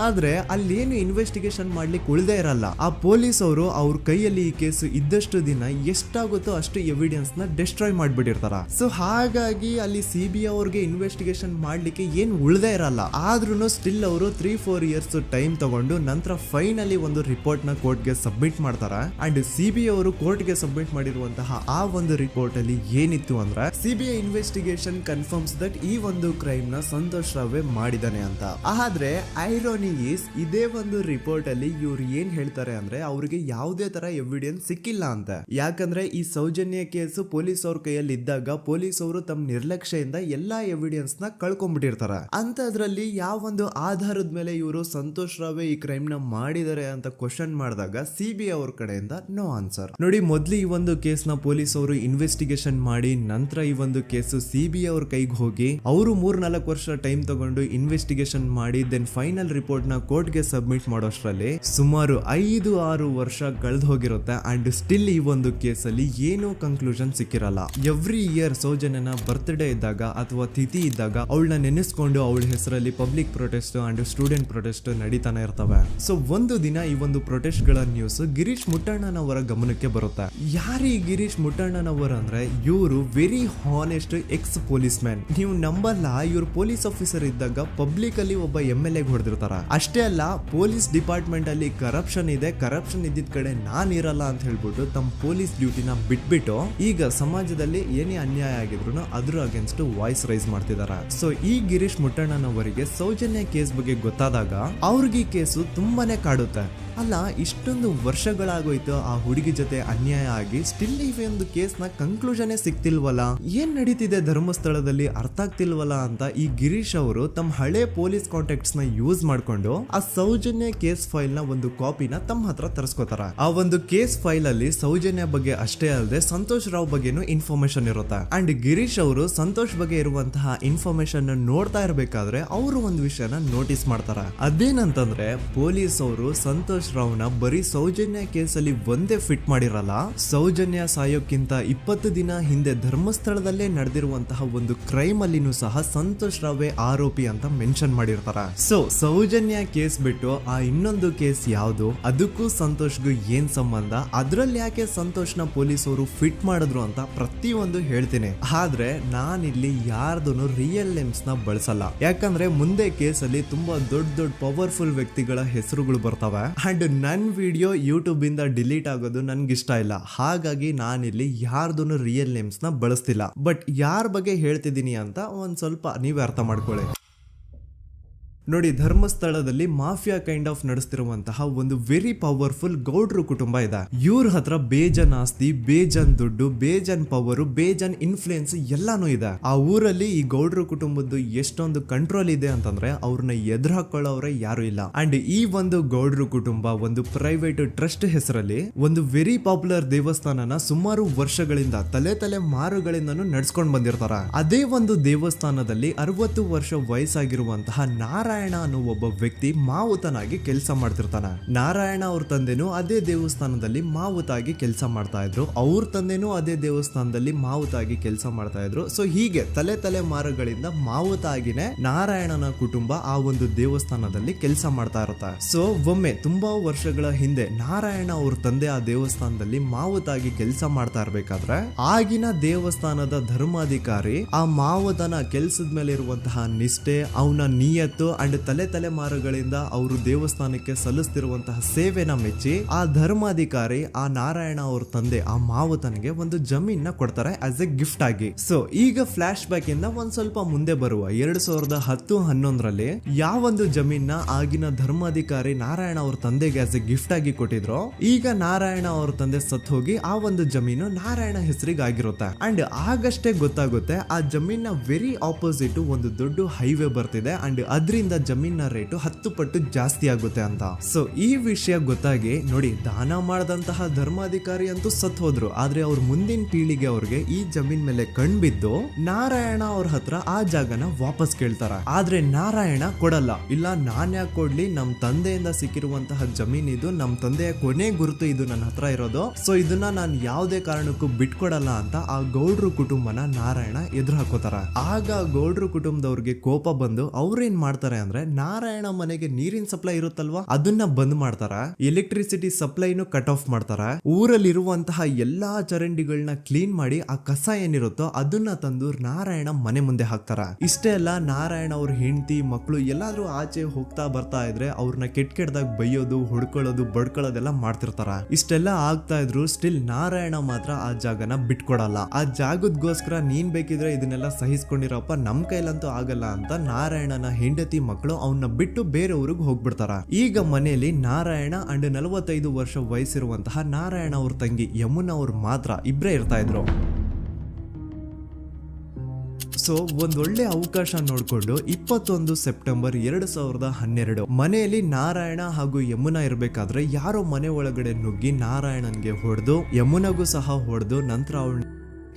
ಆದ್ರೆ ಅಲ್ಲೇನು ಇನ್ವೆಸ್ಟಿಗೇಷನ್ ಮಾಡ್ಲಿಕ್ಕೆ ಉಳ್ದೇ ಇರಲ್ಲ. ಆ ಪೊಲೀಸ್ ಅವರು ಅವ್ರ ಕೈಯಲ್ಲಿ ಈ ಕೇಸು ಇದ್ದಷ್ಟು ದಿನ ಎಷ್ಟಾಗುತ್ತೋ ಅಷ್ಟು ಎವಿಡೆನ್ಸ್ ನ ಡಿಸ್ಟ್ರಾಯ್ ಮಾಡ್ಬಿಟ್ಟಿರ್ತಾರ. ಸೊ ಹಾಗಾಗಿ ಅಲ್ಲಿ ಸಿಬಿಐ ಅವ್ರಿಗೆ ಇನ್ವೆಸ್ಟಿಗೇಷನ್ ಮಾಡ್ಲಿಕ್ಕೆ ಏನ್ ಉಳ್ದೇ ಇರಲ್ಲ. ಆದ್ರೂ ಸ್ಟಿಲ್ ಅವರು 3-4 ಇಯರ್ಸ್ ಟೈಮ್ ತಗೊಂಡು ನಂತರ ಫೈನಲಿ ಒಂದು ರಿಪೋರ್ಟ್ ನ ಕೋರ್ಟ್ ಗೆ ಸಬ್ಮಿಟ್ ಮಾಡ್ತಾರ. ಅಂಡ್ ಸಿಬಿಐ ಅವರು ಕೋರ್ಟ್ ಗೆ ಸಬ್ಮಿಟ್ ಮಾಡಿರುವಂತಹ ಆ ಒಂದು ರಿಪೋರ್ಟ್ ಅಲ್ಲಿ ಏನಿತ್ತು ಅಂದ್ರೆ ಸಿಬಿಐ ಇನ್ವೆಸ್ಟಿಗೇಷನ್ ಕನ್ಫರ್ಮ್ಸ್ ದಟ್ ಈ ಒಂದು ಕ್ರೈಮ್ ನ ಸಂತೋಷ್ ರಾವ್ ಮಾಡಿದಾನೆ ಅಂತ. ಆದ್ರೆ ಐರಾನಿ ಈಸ್ ಇದೇ ಒಂದು ರಿಪೋರ್ಟ್ ಅಲ್ಲಿ ಇವ್ರು ಏನ್ ಹೇಳ್ತಾರೆ ಅಂದ್ರೆ ಅವ್ರಿಗೆ ಯಾವುದೇ ತರ ಎವಿಡೆನ್ಸ್ ಸಿಕ್ಕಿಲ್ಲ ಅಂತ. ಯಾಕಂದ್ರೆ ಈ ಸೌಜನ್ಯ ಕೇಸು ಪೊಲೀಸ್ ಅವ್ರ ಕೈಯಲ್ಲಿ ಇದ್ದಾಗ ಪೊಲೀಸ್ ಅವರು ತಮ್ಮ ನಿರ್ಲಕ್ಷ್ಯದಿಂದ ಎಲ್ಲಾ ಎವಿಡೆನ್ಸ್ ನ ಕಳ್ಕೊಂಡ್ಬಿಟ್ಟಿರ್ತಾರೆ. ಅಂತದ್ರಲ್ಲಿ ಯಾವ ಒಂದು ಆಧಾರದ ಮೇಲೆ ಇವರು ಸಂತೋಷ್ ರಾವ್ ಈ ಕ್ರೈಮ್ ನ ಮಾಡಿದ್ದಾರೆ ಅಂತ ಕ್ವಶನ್ ಮಾಡಿದಾಗ ಸಿಬಿಐ ಅವ್ರ ಕಡೆಯಿಂದ ನೋ ಆನ್ಸರ್. ನೋಡಿ, ಮೊದ್ಲು ಈ ಒಂದು ಕೇಸ್ ನ ಪೊಲೀಸ್ ಅವರು ಇನ್ವೆಸ್ಟಿಗೇಷನ್ ಮಾಡಿ ನಂತರ ಈ ಒಂದು ಕೇಸು ಸಿಬಿಐ ಅವ್ರ ಕೈಗೆ ಹೋಗಿ ಅವರು 3-4 ವರ್ಷ ಟೈಮ್ ತಗೊಂಡು ಇನ್ವೆಸ್ಟಿಗೇಷನ್ ಮಾಡಿ ದೆನ್ ಫೈನಲ್ ರಿಪೋರ್ಟ್ ನ ಕೋರ್ಟ್ ಗೆ ಸಬ್ಮಿಟ್ ಮಾಡೋಷ್ಟ್ರಲ್ಲಿ ಸುಮಾರು 5-6 ವರ್ಷ ಕಳೆದು ಹೋಗಿರುತ್ತೆ. ಅಂಡ್ ಸ್ಟಿಲ್ ಈ ಒಂದು ಕೇಸಲ್ಲಿ ಏನೂ ಕನ್ಕ್ಲೂಷನ್ ಸಿಕ್ಕಿರಲ್ಲ. ಎವ್ರಿ ಇಯರ್ ಸೌಜನ್ಯನ ಬರ್ತ್ಡೇ ಇದ್ದಾಗ ಅಥವಾ ತಿಥಿ ಇದ್ದಾಗ ಅವಳನ್ನ ನೆನೆಸ್ಕೊಂಡು ಅವಳ ಹೆಸರಲ್ಲಿ public protest and student protest ನಡೀತಾನೆ ಇರ್ತವೆ. ಸೊ ಒಂದು ದಿನ ಈ ಒಂದು ಪ್ರೊಟೆಸ್ಟ್ ಗಳ ನ್ಯೂಸ್ ಗಿರೀಶ್ ಮುಟ್ಟಣ್ಣನವರ ಗಮನಕ್ಕೆ ಬರುತ್ತೆ. ಯಾರು ಈ ಗಿರೀಶ್ ಮುಟ್ಟಣ್ಣನವರ್ ಅಂದ್ರೆ ಇವರು very honest X police man. ನೀವು ನಂಬಲ್ಲ, ಇವ್ರು ಪೊಲೀಸ್ ಆಫೀಸರ್ ಇದ್ದಾಗ ಪಬ್ಲಿಕ್ ಅಲ್ಲಿ ಒಬ್ಬ MLA ಹೊಡೆದಿರ್ತಾರ. ಅಷ್ಟೇ ಅಲ್ಲ, ಪೊಲೀಸ್ ಡಿಪಾರ್ಟ್ಮೆಂಟ್ ಅಲ್ಲಿ ಕರಪ್ಷನ್ ಇದೆ, ಕರಪ್ಷನ್ ಇದ್ದಿದ್ ಕಡೆ ನಾನ್ ಇರಲ್ಲ ಅಂತ ಹೇಳ್ಬಿಟ್ಟು ತಮ್ಮ ಪೊಲೀಸ್ ಡ್ಯೂಟಿನ ಬಿಟ್ಬಿಟ್ಟು ಈಗ ಸಮಾಜದಲ್ಲಿ ಏನೇ ಅನ್ಯಾಯ ಆಗಿದ್ರು ಅದ್ರ ಅಗೇನ್ಸ್ಟ್ ವಾಯ್ಸ್ ರೈಸ್ ಮಾಡ್ತಿದಾರ. ಸೊ ಈ ಗಿರೀಶ್ ಮುಟ್ಟಣ್ಣನವರಿಗೆ ಸೌಜನ್ಯ ಕೇಸ್ ಬಗ್ಗೆ ಗೊತ್ತಾದಾಗ ಅವ್ರಿಗೆ ಈ ಕೇಸು ತುಂಬಾನೇ ಕಾಡುತ್ತೆ. ಅಲ್ಲ, ಇಷ್ಟೊಂದು ವರ್ಷಗಳಾಗೋಯ್ತು ಆ ಹುಡುಗಿ ಜೊತೆ ಅನ್ಯಾಯ ಆಗಿ, ಸ್ಟಿಲ್ ಈ ಒಂದು ಕೇಸ್ ನ ಕನ್ಕ್ಲೂಷನ್ ಸಿಕ್ತಿಲ್ವಲ್ಲ, ಏನ್ ನಡೀತಿದೆ ಧರ್ಮಸ್ಥಳದಲ್ಲಿ ಅರ್ಥ ಆಗ್ತಿಲ್ವಲ್ಲ ಅಂತ ಈ ಗಿರೀಶ್ ಅವರು ತಮ್ಮ ಹಳೆ ಪೊಲೀಸ್ ಕಾಂಟ್ಯಾಕ್ಟ್ಸ್ ನ ಯೂಸ್ ಮಾಡ್ಕೊಂಡು ಆ ಸೌಜನ್ಯ ಕೇಸ್ ಫೈಲ್ ನ ಒಂದು ಕಾಪಿನ ತಮ್ಮ ಹತ್ರ ತರಿಸ್ಕೋತಾರ. ಆ ಒಂದು ಕೇಸ್ ಫೈಲ್ ಅಲ್ಲಿ ಸೌಜನ್ಯ ಬಗ್ಗೆ ಅಷ್ಟೇ ಅಲ್ಲದೆ ಸಂತೋಷ್ ರಾವ್ ಬಗ್ಗೆನೂ ಇನ್ಫಾರ್ಮೇಶನ್ ಇರುತ್ತೆ. ಅಂಡ್ ಗಿರೀಶ್ ಅವರು ಸಂತೋಷ್ ಬಗ್ಗೆ ಇರುವಂತಹ ಇನ್ಫಾರ್ಮೇಶನ್ ನೋಡ್ತಾ ಇರ್ಬೇಕಾದ್ರೆ ಅವರು ಒಂದು ವಿಷಯನ ನೋಟಿಸ್ ಮಾಡ್ತಾರ. ಅದೇನಂತಂದ್ರೆ ಪೊಲೀಸ್ ಅವರು ಸಂತೋಷ್ ರಾವ್ನ ಬರೀ ಸೌಜನ್ಯ ಕೇಸಲ್ಲಿ ಒಂದೇ ಫಿಟ್ ಮಾಡಿರಲ್ಲ, ಸೌಜನ್ಯ ಸಾಯೋಕ್ಕಿಂತ 20 ದಿನ ಹಿಂದೆ ಧರ್ಮಸ್ಥಳದಲ್ಲೇ ನಡೆದಿರುವಂತಹ ಒಂದು ಕ್ರೈಮ್ ಅಲ್ಲಿನೂ ಸಹ ಸಂತೋಷ್ ರಾವ್ ಆರೋಪಿ ಅಂತ ಮೆನ್ಷನ್ ಮಾಡಿರ್ತಾರ. ಸೊ ಸೌಜನ್ಯ ಕೇಸ್ ಬಿಟ್ಟು ಆ ಇನ್ನೊಂದು ಕೇಸ್ ಯಾವುದು, ಅದಕ್ಕೂ ಸಂತೋಷ್ಗೂ ಏನ್ ಸಂಬಂಧ, ಅದ್ರಲ್ಲಿ ಯಾಕೆ ಸಂತೋಷ್ನ ಪೊಲೀಸ್ ಅವರು ಫಿಟ್ ಮಾಡಿದ್ರು ಅಂತ ಪ್ರತಿಯೊಂದು ಹೇಳ್ತೀನಿ. ಆದ್ರೆ ನಾನಿಲ್ಲಿ ಯಾರ್ದು ರಿಯಲ್ ನೇಮ್ಸ್ ನ ಬಳಸಲ್ಲ. ಯಾಕಂದ್ರೆ ಮುಂದೆ ಕೇಸಲ್ಲಿ ತುಂಬಾ ದೊಡ್ಡ ಪವರ್ಫುಲ್ ವ್ಯಕ್ತಿಗಳ ಹೆಸರುಗಳು ಬರ್ತವೆ. ಅಂಡ್ ನನ್ ವಿಡಿಯೋ ಯೂಟ್ಯೂಬ್ ಇಂದ ಡಿಲೀಟ್ ಆಗೋದು ನನ್ಗೆ ಇಷ್ಟ ಇಲ್ಲ. ಹಾಗಾಗಿ ನಾನಿಲ್ಲಿ ಯಾರ್ದು ರಿಯಲ್ ನೇಮ್ಸ್ ನ ಬಳಸ್ತಿಲ್ಲ. ಬಟ್ ಯಾರ ಬಗ್ಗೆ ಹೇಳ್ತಿದ್ದೀನಿ ಅಂತ ಒಂದ್ ಸ್ವಲ್ಪ ನೀವೇ ಅರ್ಥ ಮಾಡ್ಕೊಳ್ಳಿ. ನೋಡಿ, ಧರ್ಮಸ್ಥಳದಲ್ಲಿ ಮಾಫಿಯಾ ಕೈಂಡ್ ಆಫ್ ನಡೆಸ್ತಿರುವಂತಹ ಒಂದು ವೆರಿ ಪವರ್ಫುಲ್ ಗೌಡ್ರು ಕುಟುಂಬ ಇದೆ. ಇವ್ರ ಹತ್ರ ಬೇಜನ್ ಆಸ್ತಿ, ಬೇಜನ್ ದುಡ್ಡು, ಬೇಜನ್ ಪವರ್, ಬೇಜನ್ ಇನ್ಫ್ಲೂಯೆನ್ಸ್ ಎಲ್ಲಾನು ಇದೆ. ಆ ಊರಲ್ಲಿ ಈ ಗೌಡ್ರು ಕುಟುಂಬದ್ದು ಎಷ್ಟೊಂದು ಕಂಟ್ರೋಲ್ ಇದೆ ಅಂತಂದ್ರೆ ಅವ್ರನ್ನ ಎದುರು ಹಾಕೊಳ್ಳೋರೆ ಯಾರು ಇಲ್ಲ. ಅಂಡ್ ಈ ಒಂದು ಗೌಡ್ರು ಕುಟುಂಬ ಒಂದು ಪ್ರೈವೇಟ್ ಟ್ರಸ್ಟ್ ಹೆಸರಲ್ಲಿ ಒಂದು ವೆರಿ ಪಾಪ್ಯುಲರ್ ದೇವಸ್ಥಾನನ ಸುಮಾರು ವರ್ಷಗಳಿಂದ ತಲೆ ಮಾರುಗಳಿಂದನೂ ನಡ್ಸ್ಕೊಂಡ್ ಬಂದಿರ್ತಾರ. ಅದೇ ಒಂದು ದೇವಸ್ಥಾನದಲ್ಲಿ 60 ವರ್ಷ ವಯಸ್ಸಾಗಿರುವಂತಹ ನಾರಾಯಣ ಅನ್ನೋ ಒಬ್ಬ ವ್ಯಕ್ತಿ ಮಾವುತನಾಗಿ ಕೆಲಸ ಮಾಡ್ತಿರ್ತಾನೆ. ನಾರಾಯಣ ಅವ್ರ ತಂದೆನೂ ಅದೇ ದೇವಸ್ಥಾನದಲ್ಲಿ ಮಾವುತಾಗಿ ಕೆಲಸ ಮಾಡ್ತಾ ಇದ್ರು, ಅವ್ರ ತಂದೆನೂ ಅದೇ ದೇವಸ್ಥಾನದಲ್ಲಿ ಮಾವುತಾಗಿ ಕೆಲಸ ಮಾಡ್ತಾ ಇದ್ರು. ಸೊ ಹೀಗೆ ತಲೆ ಮಾರುಗಳಿಂದ ಮಾವುತಾಗಿನೇ ನಾರಾಯಣನ ಕುಟುಂಬ ಆ ಒಂದು ದೇವಸ್ಥಾನದಲ್ಲಿ ಕೆಲಸ ಮಾಡ್ತಾ ಇರುತ್ತೆ. ಸೊ ಒಮ್ಮೆ ತುಂಬಾ ವರ್ಷಗಳ ಹಿಂದೆ ನಾರಾಯಣ ಅವ್ರ ತಂದೆ ಆ ದೇವಸ್ಥಾನದಲ್ಲಿ ಮಾವುತಾಗಿ ಕೆಲಸ ಮಾಡ್ತಾ ಇರ್ಬೇಕಾದ್ರೆ ಆಗಿನ ದೇವಸ್ಥಾನದ ಧರ್ಮಾಧಿಕಾರಿ ಆ ಮಾವುತನ ಕೆಲ್ಸದ ಮೇಲೆ ಇರುವಂತಹ ನಿಷ್ಠೆ, ಅವನ ನಿಯತ್ತು ಅಂಡ್ ತಲೆಮಾರುಗಳಿಂದ ಅವರು ದೇವಸ್ಥಾನಕ್ಕೆ ಸಲ್ಲಿಸ್ತಿರುವಂತಹ ಸೇವೆನ ಮೆಚ್ಚಿ ಆ ಧರ್ಮಾಧಿಕಾರಿ ಆ ನಾರಾಯಣ ಅವ್ರ ತಂದೆ ಆ ಮಾವುತನಿಗೆ ಒಂದು ಜಮೀನ್ ಕೊಡ್ತಾರೆ ಆಸ್ ಎ ಗಿಫ್ಟ್ ಆಗಿ. ಸೊ ಈಗ ಫ್ಲಾಶ್ ಬ್ಯಾಕ್ ಇಂದ ಒಂದ್ ಸ್ವಲ್ಪ ಮುಂದೆ ಬರುವ 2010-11ರಲ್ಲಿ ಯಾವೊಂದು ಜಮೀನ ಆಗಿನ ಧರ್ಮಾಧಿಕಾರಿ ನಾರಾಯಣ ಅವ್ರ ತಂದೆಗೆ ಆಸ್ ಎ ಗಿಫ್ಟ್ ಆಗಿ ಕೊಟ್ಟಿದ್ರು, ಈಗ ನಾರಾಯಣ ಅವ್ರ ತಂದೆ ಸತ್ ಹೋಗಿ ಆ ಒಂದು ಜಮೀನು ನಾರಾಯಣ ಹೆಸರಿಗೆ ಆಗಿರುತ್ತೆ. ಅಂಡ್ ಆಗಷ್ಟೇ ಗೊತ್ತಾಗುತ್ತೆ ಆ ಜಮೀನ ವೆರಿ ಆಪೋಸಿಟ್ ಒಂದು ದೊಡ್ಡ ಹೈವೇ ಬರ್ತಿದೆ ಅಂಡ್ ಅದರಿಂದ ಜಮೀನ ರೇಟು 10 ಪಟ್ಟು ಜಾಸ್ತಿ ಆಗುತ್ತೆ ಅಂತ. ಸೊ ಈ ವಿಷಯ ಗೊತ್ತಾಗಿ ನೋಡಿ ದಾನ ಮಾಡದಂತಹ ಧರ್ಮಾಧಿಕಾರಿ ಅಂತೂ ಸತ್ ಹೋದ್ರು, ಆದ್ರೆ ಅವ್ರ ಮುಂದಿನ ಪೀಳಿಗೆ ಅವ್ರಿಗೆ ಈ ಜಮೀನ್ ಮೇಲೆ ಕಣ್ಬಿದ್ದು ನಾರಾಯಣ ಅವ್ರ ಹತ್ರ ಆ ಜಾಗನ ವಾಪಸ್ ಕೇಳ್ತಾರ. ಆದ್ರೆ ನಾರಾಯಣ ಕೊಡಲ್ಲ. ಇಲ್ಲ ನಾನ್ ಯಾಕೆ ಕೊಡ್ಲಿ, ನಮ್ ತಂದೆಯಿಂದ ಸಿಕ್ಕಿರುವಂತಹ ಜಮೀನ್ ಇದು, ನಮ್ ತಂದೆಯ ಕೊನೆ ಗುರುತು ಇದು ನನ್ನ ಹತ್ರ ಇರೋದು, ಸೊ ಇದನ್ನ ನಾನು ಯಾವುದೇ ಕಾರಣಕ್ಕೂ ಬಿಟ್ಕೊಡಲ್ಲ ಅಂತ ಆ ಗೌಡ್ರು ಕುಟುಂಬನ ನಾರಾಯಣ ಎದುರು ಹಾಕೋತಾರ. ಆಗ ಗೌಡ್ರು ಕುಟುಂಬದವ್ರಿಗೆ ಕೋಪ ಬಂದು ಅವ್ರೇನ್ ಮಾಡ್ತಾರೆ ಅಂದ್ರೆ ನಾರಾಯಣ ಮನೆಗೆ ನೀರಿನ ಸಪ್ಲೈ ಇರುತ್ತಲ್ವಾ ಅದನ್ನ ಬಂದ್ ಮಾಡ್ತಾರ, ಎಲೆಕ್ಟ್ರಿಸಿಟಿ ಸಪ್ಲೈನು ಕಟ್ ಆಫ್ ಮಾಡ್ತಾರ, ಊರಲ್ಲಿರುವಂತಹ ಎಲ್ಲಾ ಚರಂಡಿಗಳನ್ನ ಕ್ಲೀನ್ ಮಾಡಿ ಆ ಕಸ ಏನಿರುತ್ತೋ ಅದನ್ನ ತಂದು ನಾರಾಯಣ ಮನೆ ಮುಂದೆ ಹಾಕ್ತಾರ. ಇಷ್ಟೇ ಅಲ್ಲ, ನಾರಾಯಣ ಅವ್ರ ಹೆಂಡತಿ ಮಕ್ಕಳು ಎಲ್ಲಾದ್ರೂ ಆಚೆ ಹೋಗ್ತಾ ಬರ್ತಾ ಇದ್ರೆ ಅವ್ರನ್ನ ಕೆಟ್ಟದಾಗ ಬೈಯೋದು, ಹೊಡ್ಕೊಳ್ಳೋದು, ಬಡ್ಕೊಳ್ಳೋದೆಲ್ಲ ಮಾಡ್ತಿರ್ತಾರ. ಇಷ್ಟೆಲ್ಲ ಆಗ್ತಾ ಇದ್ರು ಸ್ಟಿಲ್ ನಾರಾಯಣ ಮಾತ್ರ ಆ ಜಾಗನ ಬಿಟ್ಕೊಡಲ್ಲ. ಆ ಜಾಗದಗೋಸ್ಕರ ನೀನ್ ಬೇಕಿದ್ರೆ ಇದನ್ನೆಲ್ಲ ಸಹಿಸ್ಕೊಂಡಿರಪ್ಪ, ನಮ್ ಕೈಲಂತೂ ಆಗಲ್ಲ ಅಂತ ನಾರಾಯಣನ ಹೆಂಡತಿ ಮಕ್ಕಳು ಅವನ್ನ ಬಿಟ್ಟು ಬೇರೆ ಊರಿಗೆ ಹೋಗ್ಬಿಡ್ತಾರ. ಈಗ ಮನೆಯಲ್ಲಿ ನಾರಾಯಣ ಅಂಡ್ 45 ವರ್ಷ ವಯಸ್ಸಿರುವಂತಹ ನಾರಾಯಣ ಅವ್ರ ತಂಗಿ ಯಮುನಾ ಅವ್ರು ಮಾತ್ರ ಇಬ್ರೇ ಇರ್ತಾ ಇದ್ರು. ಸೊ ಒಂದೊಳ್ಳೆ ಅವಕಾಶ ನೋಡ್ಕೊಂಡು 21 ಸೆಪ್ಟೆಂಬರ್ 2012 ಮನೆಯಲ್ಲಿ ನಾರಾಯಣ ಹಾಗೂ ಯಮುನಾ ಇರ್ಬೇಕಾದ್ರೆ ಯಾರೋ ಮನೆ ಒಳಗಡೆ ನುಗ್ಗಿ ನಾರಾಯಣನ್ಗೆ ಹೊಡೆದು ಯಮುನಾಗೂ ಸಹ ಹೊಡೆದು ನಂತರ ಅವಳು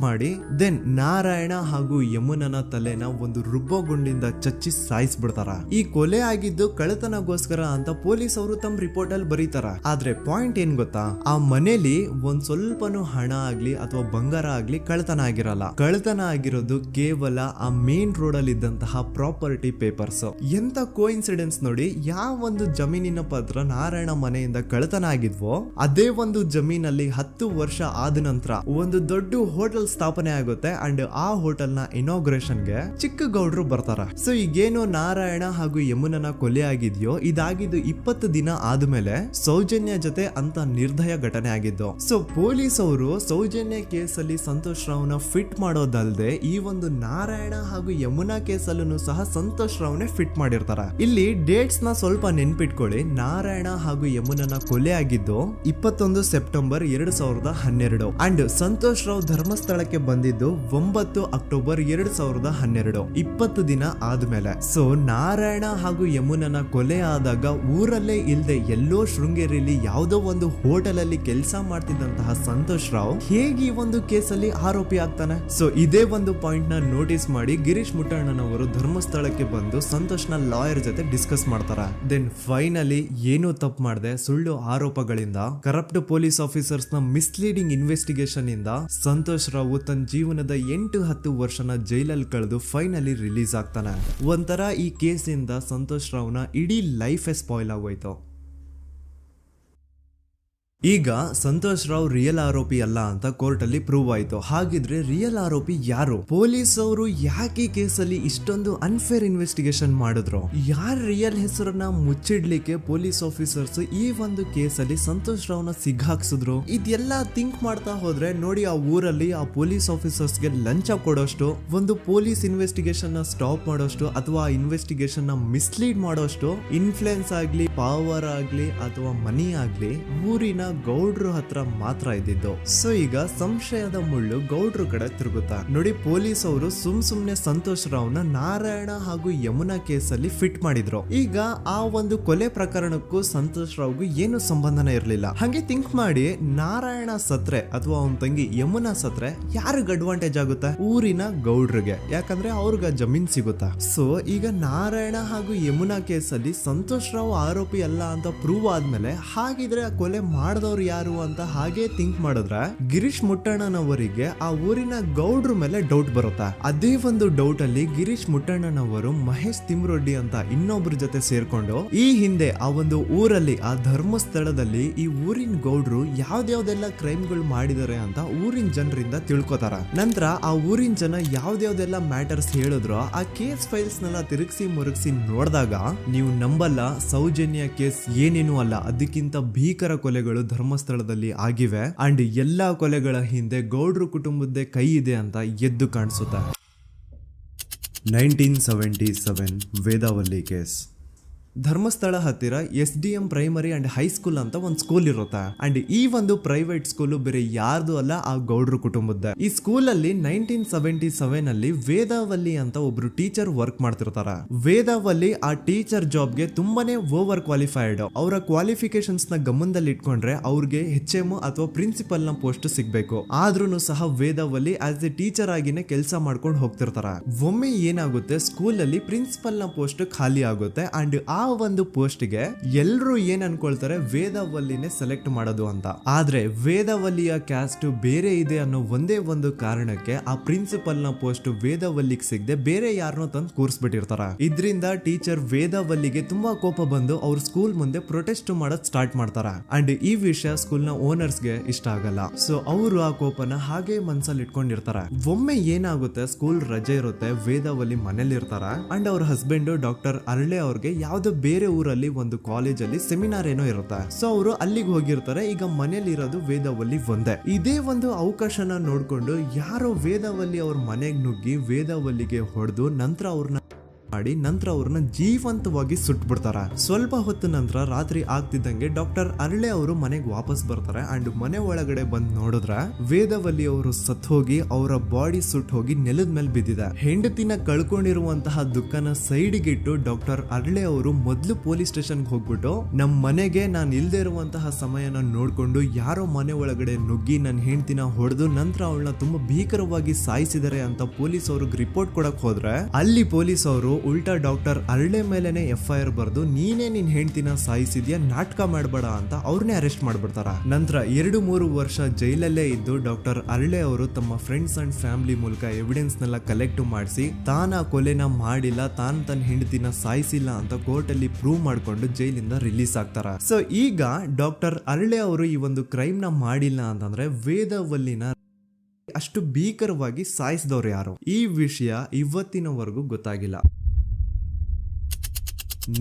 ಮಾಡಿ ದೆನ್ ನಾರಾಯಣ ಹಾಗೂ ಯಮುನನ ತಲೆನ ಒಂದು ರುಬ್ಬೋ ಗುಂಡಿಂದ ಚಚ್ಚಿ ಸಾಯಿಸ್ಬಿಡ್ತಾರ. ಈ ಕೊಲೆ ಆಗಿದ್ದು ಕಳ್ಳತನಗೋಸ್ಕರ ಅಂತ ಪೊಲೀಸ್ ಅವರು ತಮ್ಮ ರಿಪೋರ್ಟ್ ಅಲ್ಲಿ ಬರೀತಾರ. ಆದ್ರೆ ಪಾಯಿಂಟ್ ಏನ್ ಗೊತ್ತಾ, ಆ ಮನೇಲಿ ಒಂದ್ ಸ್ವಲ್ಪನೂ ಹಣ ಆಗ್ಲಿ ಅಥವಾ ಬಂಗಾರ ಆಗ್ಲಿ ಕಳ್ಳತನ ಆಗಿರಲ್ಲ. ಕಳ್ಳತನ ಆಗಿರೋದು ಕೇವಲ ಆ ಮೇನ್ ರೋಡ್ ಅಲ್ಲಿ ಇದ್ದಂತಹ ಪ್ರಾಪರ್ಟಿ ಪೇಪರ್ಸ್. ಎಂತ ಕೋಇನ್ಸಿಡೆನ್ಸ್ ನೋಡಿ, ಯಾವ ಒಂದು ಜಮೀನಿನ ಪತ್ರ ನಾರಾಯಣ ಮನೆಯಿಂದ ಕಳ್ಳತನ ಆಗಿದ್ವೋ ಅದೇ ಒಂದು ಜಮೀನಲ್ಲಿ 10 ವರ್ಷ ಆದ ನಂತರ ಒಂದು ದೊಡ್ಡ ಹೋಟೆಲ್ ಸ್ಥಾಪನೆ ಆಗುತ್ತೆ ಅಂಡ್ ಆ ಹೋಟೆಲ್ ನ ಇನಾಗ್ರೇಷನ್ ಗೆ ಚಿಕ್ಕ ಗೌಡ್ರು ಬರ್ತಾರ. ಸೊ ಈಗೇನು ನಾರಾಯಣ ಹಾಗೂ ಯಮುನನ ಕೊಲೆ ಆಗಿದ್ಯೋ ಇದಾಗಿದ್ದು 20 ದಿನ ಆದ್ಮೇಲೆ ಸೌಜನ್ಯ ಜೊತೆ ಅಂತ ನಿರ್ದಯ ಘಟನೆ ಆಗಿದ್ದು. ಸೊ ಪೊಲೀಸ್ ಅವರು ಸೌಜನ್ಯ ಕೇಸಲ್ಲಿ ಸಂತೋಷ್ ರಾವ್ನ ಫಿಟ್ ಮಾಡೋದಲ್ದೆ ಈ ಒಂದು ನಾರಾಯಣ ಹಾಗೂ ಯಮುನಾ ಕೇಸಲ್ಲೂ ಸಹ ಸಂತೋಷ್ ರಾವ್ನೆ ಫಿಟ್ ಮಾಡಿರ್ತಾರ. ಇಲ್ಲಿ ಡೇಟ್ಸ್ ನ ಸ್ವಲ್ಪ ನೆನ್ಪಿಟ್ಕೊಳ್ಳಿ. ನಾರಾಯಣ ಹಾಗೂ ಯಮುನನ ಕೊಲೆ ಆಗಿದ್ದು 21 ಸೆಪ್ಟೆಂಬರ್ 2012 ಅಂಡ್ ಸಂತೋಷ್ ರಾವ್ ಧರ್ಮಸ್ಥಳ ಬಂದಿದ್ದು 9 ಅಕ್ಟೋಬರ್ 2012, 20 ದಿನ ಆದ್ಮೇಲೆ. ಸೊ ನಾರಾಯಣ ಹಾಗೂ ಯಮುನನ ಕೊಲೆ ಆದಾಗ ಊರಲ್ಲೇ ಇಲ್ದೆ ಎಲ್ಲೋ ಶೃಂಗೇರಿಯಲ್ಲಿ ಯಾವುದೋ ಒಂದು ಹೋಟೆಲ್ ಅಲ್ಲಿ ಕೆಲಸ ಮಾಡ್ತಿದ್ದಂತಹ ಸಂತೋಷ್ ರಾವ್ ಹೇಗೆ ಈ ಒಂದು ಕೇಸಲ್ಲಿ ಆರೋಪಿ ಆಗ್ತಾನೆ? ಸೊ ಇದೇ ಒಂದು ಪಾಯಿಂಟ್ ನ ನೋಟಿಸ್ ಮಾಡಿ ಗಿರೀಶ್ ಮುಟ್ಟಣ್ಣನವರು ಧರ್ಮಸ್ಥಳಕ್ಕೆ ಬಂದು ಸಂತೋಷ್ ನ ಲಾಯರ್ ಜೊತೆ ಡಿಸ್ಕಸ್ ಮಾಡ್ತಾರ. ದೆನ್ ಫೈನಲಿ ಏನೂ ತಪ್ಪು ಮಾಡದೆ ಸುಳ್ಳು ಆರೋಪಗಳಿಂದ ಕರಪ್ಟ್ ಪೊಲೀಸ್ ಆಫೀಸರ್ಸ್ ನ ಮಿಸ್ಲೀಡಿಂಗ್ ಇನ್ವೆಸ್ಟಿಗೇಷನ್ ಇಂದ ಸಂತೋಷ್ ರಾವ್ ತನ್ನ ಜೀವನದ 8-10 ವರ್ಷನ ಜೈಲಲ್ಲಿ ಕಳೆದು ಫೈನಲಿ ರಿಲೀಸ್ ಆಗ್ತಾನೆ. ಒಂಥರ ಈ ಕೇಸಿಂದ ಸಂತೋಷ್ ರಾವ್ನ ಇಡೀ ಲೈಫ್ ಸ್ಪಾಯ್ಲ್ ಆಗೋಯ್ತು. ಈಗ ಸಂತೋಷ್ ರಾವ್ ರಿಯಲ್ ಆರೋಪಿ ಅಲ್ಲ ಅಂತ ಕೋರ್ಟ್ ಅಲ್ಲಿ ಪ್ರೂವ್ ಆಯ್ತು. ಹಾಗಿದ್ರೆ ರಿಯಲ್ ಆರೋಪಿ ಯಾರು? ಪೊಲೀಸ್ ಅವರು ಯಾಕೆ ಕೇಸಲ್ಲಿ ಇಷ್ಟೊಂದು ಅನ್ಫೇರ್ ಇನ್ವೆಸ್ಟಿಗೇಷನ್ ಮಾಡಿದ್ರು? ಯಾರ ರಿಯಲ್ ಹೆಸರನ್ನ ಮುಚ್ಚಿಡ್ಲಿಕ್ಕೆ ಪೊಲೀಸ್ ಆಫೀಸರ್ಸ್ ಈ ಒಂದು ಕೇಸಲ್ಲಿ ಸಂತೋಷ್ ರಾವ್ನ ಸಿಗ್ಹಾಕ್ಸಿದ್ರು? ಇದೆಲ್ಲ ಥಿಂಕ್ ಮಾಡ್ತಾ ಹೋದ್ರೆ ನೋಡಿ ಆ ಊರಲ್ಲಿ ಆ ಪೊಲೀಸ್ ಆಫೀಸರ್ಸ್ಗೆ ಲಂಚ ಕೊಡೋಷ್ಟು, ಒಂದು ಪೊಲೀಸ್ ಇನ್ವೆಸ್ಟಿಗೇಷನ್ ನ ಸ್ಟಾಪ್ ಮಾಡೋಷ್ಟು ಅಥವಾ ಇನ್ವೆಸ್ಟಿಗೇಷನ್ ನ ಮಿಸ್ಲೀಡ್ ಮಾಡೋಷ್ಟು ಇನ್ಫ್ಲೂಯೆನ್ಸ್ ಆಗ್ಲಿ, ಪವರ್ ಆಗ್ಲಿ ಅಥವಾ ಮನಿ ಆಗ್ಲಿ ಊರಿನ ಗೌಡ್ರು ಹತ್ರ ಮಾತ್ರ ಇದ್ದಿದ್ದು. ಸೊ ಈಗ ಸಂಶಯದ ಮುಳ್ಳು ಗೌಡ್ರು ಕಡೆ ತಿರುಗುತ್ತಾ ನೋಡಿ. ಪೊಲೀಸ್ ಅವರು ಸುಮ್ನೆ ಸಂತೋಷ್ ರಾವ್ನ ನಾರಾಯಣ ಹಾಗೂ ಯಮುನಾ ಕೇಸಲ್ಲಿ ಫಿಟ್ ಮಾಡಿದ್ರು. ಈಗ ಆ ಒಂದು ಕೊಲೆ ಪ್ರಕರಣಕ್ಕೂ ಸಂತೋಷ್ ರಾವ್ಗೂ ಏನು ಸಂಬಂಧನೇ ಇರ್ಲಿಲ್ಲ. ಹಂಗೆ ಥಿಂಕ್ ಮಾಡಿ ನಾರಾಯಣ ಸತ್ರೆ ಅಥವಾ ಅವನ ತಂಗಿ ಯಮುನಾ ಸತ್ರೆ ಯಾರಿಗ ಅಡ್ವಾಂಟೇಜ್ ಆಗುತ್ತೆ? ಊರಿನ ಗೌಡ್ರಿಗೆ, ಯಾಕಂದ್ರೆ ಅವ್ರಿಗ ಜಮೀನ್ ಸಿಗುತ್ತಾ. ಸೊ ಈಗ ನಾರಾಯಣ ಹಾಗೂ ಯಮುನಾ ಕೇಸಲ್ಲಿ ಸಂತೋಷ್ ರಾವ್ ಆರೋಪಿ ಅಲ್ಲ ಅಂತ ಪ್ರೂವ್ ಆದ್ಮೇಲೆ ಹಾಗಿದ್ರೆ ಆ ಕೊಲೆ ಮಾಡ್ದವ್ರು ಯಾರು ಅಂತ ಹಾಗೆ ಥಿಂಕ್ ಮಾಡಿದ್ರೆ ಗಿರೀಶ್ ಮುಟ್ಟಣ್ಣನವರಿಗೆ ಆ ಊರಿನ ಗೌಡ್ರ ಮೇಲೆ ಡೌಟ್ ಬರುತ್ತೆ. ಅದೇ ಒಂದು ಡೌಟ್ ಅಲ್ಲಿ ಗಿರೀಶ್ ಮುಟ್ಟಣ್ಣನವರು ಮಹೇಶ್ ತಿಮ್ರೊಡ್ಡಿ ಅಂತ ಇನ್ನೊಬ್ರ ಜೊತೆ ಸೇರ್ಕೊಂಡು ಈ ಹಿಂದೆ ಆ ಒಂದು ಊರಲ್ಲಿ ಆ ಧರ್ಮಸ್ಥಳದಲ್ಲಿ ಈ ಊರಿನ ಗೌಡ್ರು ಯಾವ್ದ್ಯಾವ್ದೆಲ್ಲ ಕ್ರೈಮ್ಗಳು ಮಾಡಿದಾರೆ ಅಂತ ಊರಿನ ಜನರಿಂದ ತಿಳ್ಕೊತಾರ. ನಂತರ ಆ ಊರಿನ ಜನ ಯಾವ್ದ್ಯಾವ್ದೆಲ್ಲ ಮ್ಯಾಟರ್ಸ್ ಹೇಳಿದ್ರು ಆ ಕೇಸ್ ಫೈಲ್ಸ್ ನೆಲ್ಲ ತಿರುಗಿಸಿ ಮುರುಗಿಸಿ ನೋಡಿದಾಗ ನೀವು ನಂಬಲ್ಲ, ಸೌಜನ್ಯ ಕೇಸ್ ಏನೇನು ಅಲ್ಲ, ಅದಕ್ಕಿಂತ ಭೀಕರ ಕೊಲೆಗಳು ಧರ್ಮಸ್ಥಳದಲ್ಲಿ ಆಗಿವೆ. ಅಂಡ್ ಎಲ್ಲಾ ಕೊಲೆಗಳ ಹಿಂದೆ ಗೌಡ್ರು ಕುಟುಂಬದ್ದೇ ಕೈ ಇದೆ ಅಂತ ಎದ್ದು ಕಾಣಿಸುತ್ತೆ. 1977 ವೇದಾವಲ್ಲಿ ಕೇಸ್. ಧರ್ಮಸ್ಥಳ ಹತ್ತಿರ SDM ಪ್ರೈಮರಿ ಅಂಡ್ ಹೈಸ್ಕೂಲ್ ಅಂತ ಒಂದು ಸ್ಕೂಲ್ ಇರುತ್ತೆ. ಅಂಡ್ ಈ ಒಂದು ಪ್ರೈವೇಟ್ ಸ್ಕೂಲ್ ಬೇರೆ ಯಾರ್ದು ಅಲ್ಲ, ಆ ಗೌಡ್ರು ಕುಟುಂಬದ. ಈ ಸ್ಕೂಲ್ ಅಲ್ಲಿ 1977 ಅಲ್ಲಿ ವೇದಾವಲ್ಲಿ ಅಂತ ಒಬ್ರು ಟೀಚರ್ ವರ್ಕ್ ಮಾಡ್ತಿರ್ತಾರ. ವೇದಾವಲ್ಲಿ ಆ ಟೀಚರ್ ಜಾಬ್ಗೆ ತುಂಬಾನೇ ಓವರ್ ಕ್ವಾಲಿಫೈಡ್. ಅವರ ಕ್ವಾಲಿಫಿಕೇಶನ್ಸ್ ನ ಗಮನದಲ್ಲಿ ಇಟ್ಕೊಂಡ್ರೆ ಅವ್ರಿಗೆ HM ಅಥವಾ ಪ್ರಿನ್ಸಿಪಲ್ ನ ಪೋಸ್ಟ್ ಸಿಗ್ಬೇಕು. ಆದ್ರೂ ಸಹ ವೇದಾವಲ್ಲಿ ಆಸ್ ಎ ಟೀಚರ್ ಆಗಿನೇ ಕೆಲಸ ಮಾಡ್ಕೊಂಡು ಹೋಗ್ತಿರ್ತಾರ. ಒಮ್ಮೆ ಏನಾಗುತ್ತೆ, ಸ್ಕೂಲ್ ಅಲ್ಲಿ ಪ್ರಿನ್ಸಿಪಲ್ ನ ಪೋಸ್ಟ್ ಖಾಲಿ ಆಗುತ್ತೆ. ಅಂಡ್ ಆ ಒಂದು ಪೋಸ್ಟ್ ಗೆ ಎಲ್ರು ಏನ್ ಅನ್ಕೊಳ್ತಾರೆ, ವೇದಾವಲ್ಲಿನೇ ಸೆಲೆಕ್ಟ್ ಮಾಡೋದು ಅಂತ. ಆದ್ರೆ ವೇದಾವಲ್ಲಿಯ ಕ್ಯಾಸ್ಟ್ ಬೇರೆ ಇದೆ ಅನ್ನೋ ಒಂದೇ ಒಂದು ಕಾರಣಕ್ಕೆ ಆ ಪ್ರಿನ್ಸಿಪಲ್ ನ ಪೋಸ್ಟ್ ವೇದಾವಲ್ಲಿಗೆ ಸಿಗದೆ ಬೇರೆ ಯಾರನ್ನೋ ತಂದು ಕೂರಿಸ್ಬಿಟ್ಟಿರ್ತಾರ. ಇದರಿಂದ ಟೀಚರ್ ವೇದಾವಲ್ಲಿಗೆ ತುಂಬಾ ಕೋಪ ಬಂದು ಅವ್ರ ಸ್ಕೂಲ್ ಮುಂದೆ ಪ್ರೊಟೆಸ್ಟ್ ಮಾಡೋದ್ ಸ್ಟಾರ್ಟ್ ಮಾಡ್ತಾರ. ಅಂಡ್ ಈ ವಿಷಯ ಸ್ಕೂಲ್ ನ ಓನರ್ಸ್ ಗೆ ಇಷ್ಟ ಆಗಲ್ಲ. ಸೊ ಅವರು ಆ ಕೋಪನ ಹಾಗೆ ಮನ್ಸಲ್ಲಿ ಇಟ್ಕೊಂಡಿರ್ತಾರ. ಒಮ್ಮೆ ಏನಾಗುತ್ತೆ, ಸ್ಕೂಲ್ ರಜೆ ಇರುತ್ತೆ, ವೇದಾವಲ್ಲಿ ಮನೇಲಿ ಇರ್ತಾರ. ಅಂಡ್ ಅವ್ರ ಹಸ್ಬೆಂಡ್ ಡಾಕ್ಟರ್ ಅರಳೆ ಅವ್ರಿಗೆ ಯಾವ್ದೋ ಬೇರೆ ಊರಲ್ಲಿ ಒಂದು ಕಾಲೇಜ್ ಅಲ್ಲಿ ಸೆಮಿನಾರ್ ಏನೋ ಇರುತ್ತೆ. ಸೊ ಅವರು ಅಲ್ಲಿಗೆ ಹೋಗಿರ್ತಾರೆ. ಈಗ ಮನೇಲಿ ಇರೋದು ವೇದಾವಲ್ಲಿ ಒಂದೇ. ಇದೇ ಒಂದು ಅವಕಾಶನ ನೋಡ್ಕೊಂಡು ಯಾರೋ ವೇದಾವಲ್ಲಿ ಅವ್ರ ಮನೆಗೆ ನುಗ್ಗಿ ವೇದಾವಲ್ಲಿಗೆ ಹೊಡೆದು ನಂತರ ಅವ್ರನ್ನ ಜೀವಂತವಾಗಿ ಸುಟ್ಬಿಡ್ತಾರ. ಸ್ವಲ್ಪ ಹೊತ್ತು ನಂತರ ರಾತ್ರಿ ಆಗ್ತಿದ್ದಂಗೆ ಡಾಕ್ಟರ್ ಅರಳೆ ಅವರು ಮನೆಗೆ ವಾಪಸ್ ಬರ್ತಾರೆ. ಅಂಡ್ ಮನೆ ಒಳಗಡೆ ಬಂದ್ ನೋಡಿದ್ರೆ ವೇದಾವಲ್ಲಿ ಅವರು ಸತ್ ಹೋಗಿ ಅವರ ಬಾಡಿ ಸುಟ್ ಹೋಗಿ ನೆಲದ ಮೇಲೆ ಬಿದ್ದಿದೆ. ಹೆಂಡತಿನ ಕಳ್ಕೊಂಡಿರುವಂತಹ ದುಃಖನ ಸೈಡ್ಗೆ ಇಟ್ಟು ಡಾಕ್ಟರ್ ಅರಳೆ ಅವರು ಮೊದ್ಲು ಪೊಲೀಸ್ ಸ್ಟೇಷನ್ ಹೋಗ್ಬಿಟ್ಟು ನಮ್ ಮನೆಗೆ ನಾನು ಇಲ್ದೇ ಇರುವಂತಹ ಸಮಯನ ನೋಡ್ಕೊಂಡು ಯಾರೋ ಮನೆ ಒಳಗಡೆ ನುಗ್ಗಿ ನನ್ನ ಹೆಂಡತಿನ ಹೊಡೆದು ನಂತರ ಅವಳನ್ನ ತುಂಬಾ ಭೀಕರವಾಗಿ ಸಾಯಿಸಿದರೆ ಅಂತ ಪೊಲೀಸ್ ಅವ್ರಿಗೆ ರಿಪೋರ್ಟ್ ಕೊಡಕ್ ಹೋದ್ರೆ ಅಲ್ಲಿ ಪೊಲೀಸ್ ಅವರು ಉಲ್ಟಾ ಡಾಕ್ಟರ್ ಅರಳೆ ಮೇಲೆನೆ FIR ಬರ್ದು ನೀನೇ ನಿನ್ ಹೆಂಡತಿನ ಸಾಯಿಸಿದ್ಯಾ, ನಾಟಕ ಮಾಡಬೇಡ ಅಂತ ಅವ್ರನ್ನೇ ಅರೆಸ್ಟ್ ಮಾಡ್ಬಿಡ್ತಾರ. ನಂತರ 2-3 ವರ್ಷ ಜೈಲಲ್ಲೇ ಇದ್ದು ಡಾಕ್ಟರ್ ಅರಳೆ ಅವರು ತಮ್ಮ ಫ್ರೆಂಡ್ಸ್ ಅಂಡ್ ಫ್ಯಾಮಿಲಿ ಮೂಲಕ ಎವಿಡೆನ್ಸ್ ನೆಲ್ಲ ಕಲೆಕ್ಟ್ ಮಾಡಿಸಿ ತಾನ ಕೊಲೆನ ಮಾಡಿಲ್ಲ, ತಾನ್ ತನ್ನ ಹೆಂಡತಿನ ಸಾಯಿಸಿಲ್ಲ ಅಂತ ಕೋರ್ಟ್ ಅಲ್ಲಿ ಪ್ರೂವ್ ಮಾಡ್ಕೊಂಡು ಜೈಲಿಂದ ರಿಲೀಸ್ ಆಗ್ತಾರ. ಸೊ ಈಗ ಡಾಕ್ಟರ್ ಅರಳೆ ಅವರು ಈ ಒಂದು ಕ್ರೈಮ್ ನ ಮಾಡಿಲ್ಲ ಅಂತಂದ್ರೆ ವೇದಾವಲ್ಲಿನ ಅಷ್ಟು ಭೀಕರವಾಗಿ ಸಾಯಿಸಿದವ್ರು ಯಾರು, ಈ ವಿಷಯ ಇವತ್ತಿನವರೆಗೂ ಗೊತ್ತಾಗಿಲ್ಲ.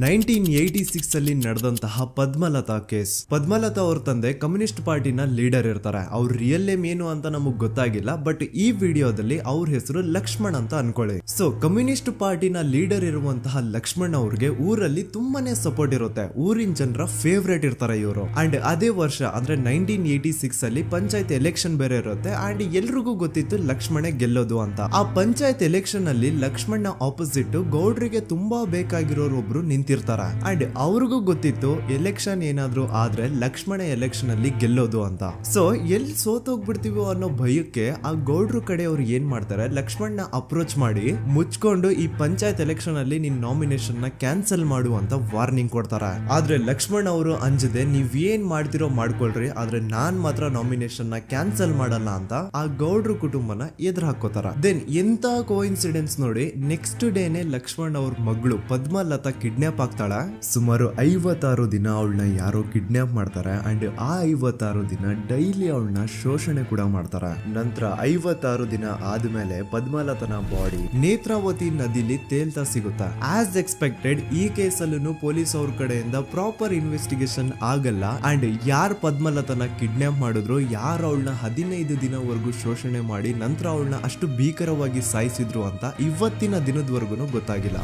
1986 ಅಲ್ಲಿ ನಡೆದಂತಹ ಪದ್ಮಲತಾ ಕೇಸ್. ಪದ್ಮಲತಾ ಅವ್ರ ತಂದೆ ಕಮ್ಯುನಿಸ್ಟ್ ಪಾರ್ಟಿನ ಲೀಡರ್ ಇರ್ತಾರೆ. ಅವ್ರ ರಿಯಲ್ ನೇಮ್ ಏನು ಅಂತ ನಮಗ್ ಗೊತ್ತಾಗಿಲ್ಲ, ಬಟ್ ಈ ವಿಡಿಯೋದಲ್ಲಿ ಅವ್ರ ಹೆಸರು ಲಕ್ಷ್ಮಣ್ ಅಂತ ಅನ್ಕೊಳ್ಳಿ. ಸೊ ಕಮ್ಯುನಿಸ್ಟ್ ಪಾರ್ಟಿನ ಲೀಡರ್ ಇರುವಂತಹ ಲಕ್ಷ್ಮಣ್ ಅವ್ರಿಗೆ ಊರಲ್ಲಿ ತುಂಬಾನೇ ಸಪೋರ್ಟ್ ಇರುತ್ತೆ. ಊರಿನ ಜನರ ಫೇವ್ರೇಟ್ ಇರ್ತಾರೆ ಇವರು. ಅಂಡ್ ಅದೇ ವರ್ಷ ಅಂದ್ರೆ 1986 ಅಲ್ಲಿ ಪಂಚಾಯತ್ ಎಲೆಕ್ಷನ್ ಬೇರೆ ಇರುತ್ತೆ. ಅಂಡ್ ಎಲ್ರಿಗೂ ಗೊತ್ತಿತ್ತು ಲಕ್ಷ್ಮಣೆ ಗೆಲ್ಲೋದು ಅಂತ. ಆ ಪಂಚಾಯತ್ ಎಲೆಕ್ಷನ್ ಅಲ್ಲಿ ಲಕ್ಷ್ಮಣ್ಣ ಆಪೋಸಿಟ್ ಗೌಡ್ರಿಗೆ ತುಂಬಾ ಬೇಕಾಗಿರೋರು ಒಬ್ರು ನಿಂತಿರ್ತಾರ. ಅಂಡ್ ಅವ್ರಿಗೂ ಗೊತ್ತಿತ್ತು ಎಲೆಕ್ಷನ್ ಏನಾದ್ರು ಆದ್ರೆ ಲಕ್ಷ್ಮಣ ಎಲೆಕ್ಷನ್ ಅಲ್ಲಿ ಗೆಲ್ಲೋದು ಅಂತ. ಸೊ ಎಲ್ಲಿ ಸೋತೋಗ್ಬಿಡ್ತೀವೋ ಅನ್ನೋ ಭಯಕ್ಕೆ ಆ ಗೌಡ್ರು ಕಡೆ ಅವ್ರು ಏನ್ ಮಾಡ್ತಾರೆ, ಲಕ್ಷ್ಮಣ್ಣ ಅಪ್ರೋಚ್ ಮಾಡಿ ಮುಚ್ಕೊಂಡು ಈ ಪಂಚಾಯತ್ ಎಲೆಕ್ಷನ್ ಅಲ್ಲಿ ನಿನ್ ನಾಮಿನೇಷನ್ ನ ಕ್ಯಾನ್ಸಲ್ ಮಾಡು ಅಂತ ವಾರ್ನಿಂಗ್ ಕೊಡ್ತಾರ. ಆದ್ರೆ ಲಕ್ಷ್ಮಣ್ ಅವರು ಅಂಜದೆ ನೀವ್ ಏನ್ ಮಾಡ್ತಿರೋ ಮಾಡ್ಕೊಳ್ರಿ, ಆದ್ರೆ ನಾನ್ ಮಾತ್ರ ನಾಮಿನೇಷನ್ ನ ಕ್ಯಾನ್ಸಲ್ ಮಾಡಲ್ಲ ಅಂತ ಆ ಗೌಡ್ರು ಕುಟುಂಬನ ಎದುರು ಹಾಕೋತಾರ. ದೆನ್ ಎಂತ ಕೋಇನ್ಸಿಡೆನ್ಸ್ ನೋಡಿ, ನೆಕ್ಸ್ಟ್ ಡೇನೆ ಲಕ್ಷ್ಮಣ್ ಅವ್ರ ಮಗಳು ಪದ್ಮಲತಾ ಕಿಡ್ನಾಪ್ ಆಗ್ತಾಳ. ಸುಮಾರು 56 ದಿನ ಅವಳನ್ನ ಯಾರೋ ಕಿಡ್ನಾಪ್ ಮಾಡ್ತಾರೆ. ಅಂಡ್ ಆ 56 ದಿನ ಡೈಲಿ ಅವಳನ್ನ ಶೋಷಣೆ ಕೂಡ ಮಾಡ್ತಾರ. ನಂತರ 56 ದಿನ ಆದ್ಮೇಲೆ ಪದ್ಮಲತನ ಬಾಡಿ ನೇತ್ರಾವತಿ ನದಿಲಿ ತೇಲ್ತಾ ಸಿಗುತ್ತಾ. ಆಸ್ ಎಕ್ಸ್ಪೆಕ್ಟೆಡ್ ಈ ಕೇಸಲ್ಲೂ ಪೊಲೀಸ್ ಅವ್ರ ಕಡೆಯಿಂದ ಪ್ರಾಪರ್ ಇನ್ವೆಸ್ಟಿಗೇಷನ್ ಆಗಲ್ಲ. ಅಂಡ್ ಯಾರ್ ಪದ್ಮಲತನ ಕಿಡ್ನಾಪ್ ಮಾಡಿದ್ರು, ಯಾರು ಅವಳನ್ನ 15 ದಿನವರೆಗೂ ಶೋಷಣೆ ಮಾಡಿ ನಂತರ ಅವಳನ್ನ ಅಷ್ಟು ಭೀಕರವಾಗಿ ಸಾಯಿಸಿದ್ರು ಅಂತ ಇವತ್ತಿನ ದಿನದವರೆಗೂ ಗೊತ್ತಾಗಿಲ್ಲ.